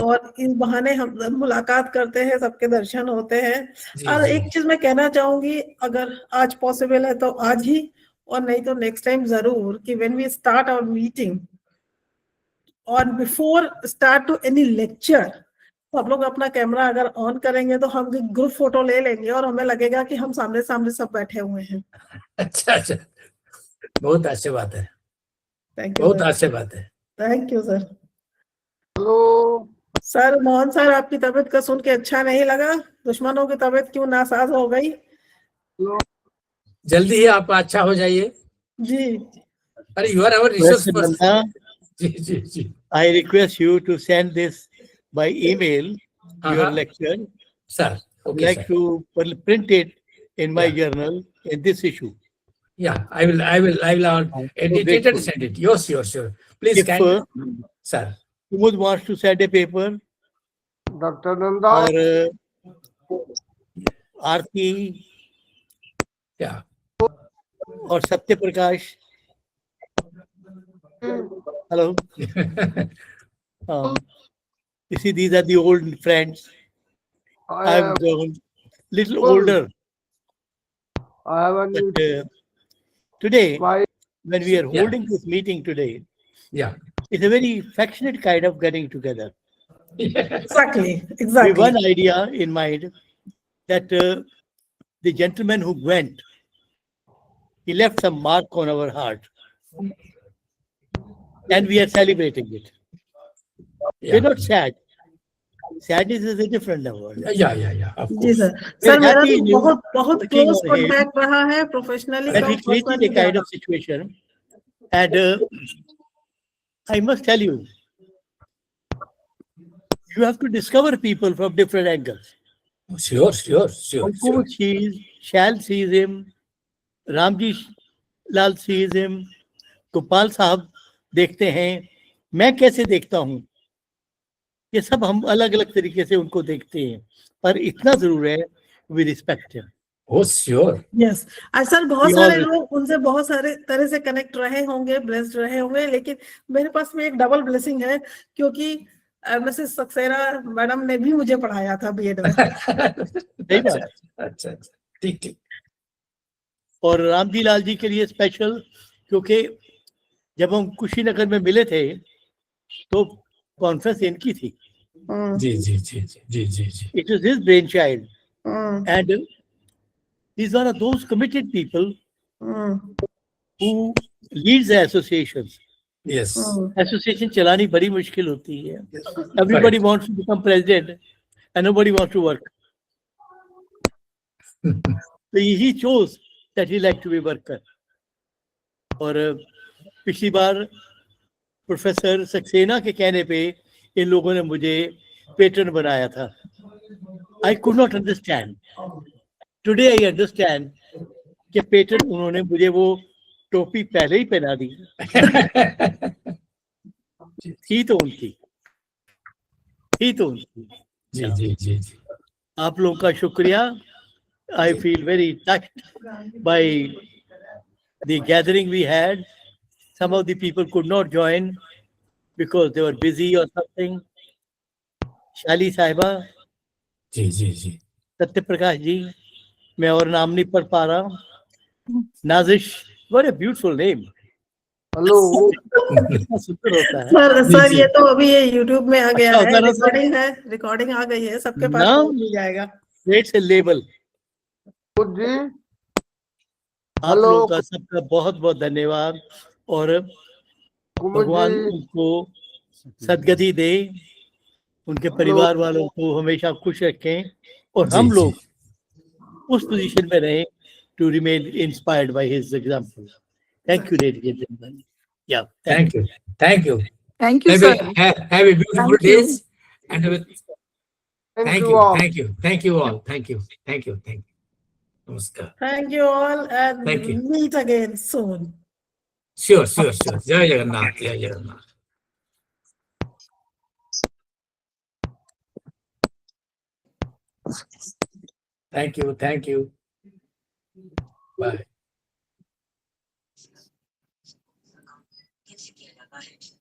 और इस बहाने हम सब मुलाकात करते हैं, सबके दर्शन होते हैं। और एक चीज मैं कहना चाहूंगी, अगर आज पॉसिबल है तो आज ही, और नहीं तो नेक्स्ट टाइम जरूर, कि when we start our meeting और before start to any lecture, सब लोग अपना कैमरा अगर ऑन करेंगे तो हम ग्रुप फोटो ले लेंगे और हमें लगेगा कि हम सामने सामने सब बैठे हुए हैं। अच्छा अच्छा, बहुत अच्छी बात है, थैंक यू बहुत अच्छी बात है। Thank you sir. Sir Mohan sir, आपकी तबीयत का सुन के अच्छा नहीं लगा, दुश्मनों की तबीयत क्यों नासाज हो गई? जल्दी ही आप अच्छा हो जाइए जी। अरे you are our resource Professor person. Nanda, जी जी जी। I request you to send this by email, your lecture. Sir, I'd okay, like sir. to print it in my journal in this issue. Yeah, I will edit it and send it. Yes, sure. Please, If can, sir. Kumud wants to send a paper, Dr. Nanda, or Aarti, yeah, or Satya Prakash. Hello. You see, these are the old friends. I'm grown little older. I have a But today, when we are holding this meeting today, it's a very affectionate kind of getting together. Exactly. With one idea in mind, that the gentleman who went, he left some mark on our heart, and we are celebrating it. We're not sad. Sadness is a different level. Yeah. Of जी course. Sir. We're sir मेरा happy तो in you बहुत working close on him, contact रहा है, professionally that कम he created personally a kind ज्यादा। of situation. And I must tell you, you have to discover people from different angles. Sure. Anku Shal sees him, Ramji Lal sees him, Gopal साहब देखते हैं, मैं कैसे देखता हूं, ये सब हम अलग अलग तरीके से उनको देखते हैं, पर इतना जरूर है, we respect him. Oh, sure. Yes. Sir बहुत सारे लोग उनसे बहुत सारे तरह से कनेक्ट रहे होंगे, ब्लेस्ड रहे होंगे, लेकिन मेरे पास में एक डबल ब्लेसिंग है, क्योंकि मिसेस सक्सेना मैडम ने भी मुझे पढ़ाया था बीएड में। सही बात। अच्छा, ठीक। और रामजी लाल जी के लिए स्पेशल, क्योंकि जब हम कुशीनगर में मिले थे तो कॉन्फ्रेंस इनकी थी। जी। It was his brainchild, and he's one of those committed people who leads the associations. Yes. Association चलानी बड़ी मुश्किल होती है. Everybody wants to become president and nobody wants to work. So he chose that he liked to be worker. और पिछली बार professor Saxena के कहने पे इन लोगों ने मुझे पेटर्न बनाया था. I could not understand. Today I understand कि पेटर्न उन्होंने मुझे वो टोपी पहले ही पहना दी थी तो उनकी। जी। आप लोगों का शुक्रिया। I feel very touched by the gathering we had. Some of the people could not join because they were busy or something. शाली साहिबा, जी। सत्य प्रकाश जी, मैं और नाम नहीं पढ़ पा रहा। Nazish, what a beautiful name. Hello. कितना सुंदर होता है। सर ये तो अभी ये यूट्यूब में आ गया अच्छा, है, रिकॉर्डिंग आ गई है, सबके पास मिल जाएगा। It's a label. जी। आप लोगों का सबका बहुत बहुत धन्यवाद, और भगवान उनको सदगति दे, उनके परिवार वालों को हमेशा खुश रखें, और हम लोग उस पोजीशन में रहें to remain inspired by his example. Thank you, ladies and gentlemen. Yeah, Thank you. Thank you, Have sir. a beautiful days, and thank you all. Thank you. Namaskar. Thank you all, and Thank you. meet again soon. Sure. Jai Jagannath. Thank you. Bye. Bye.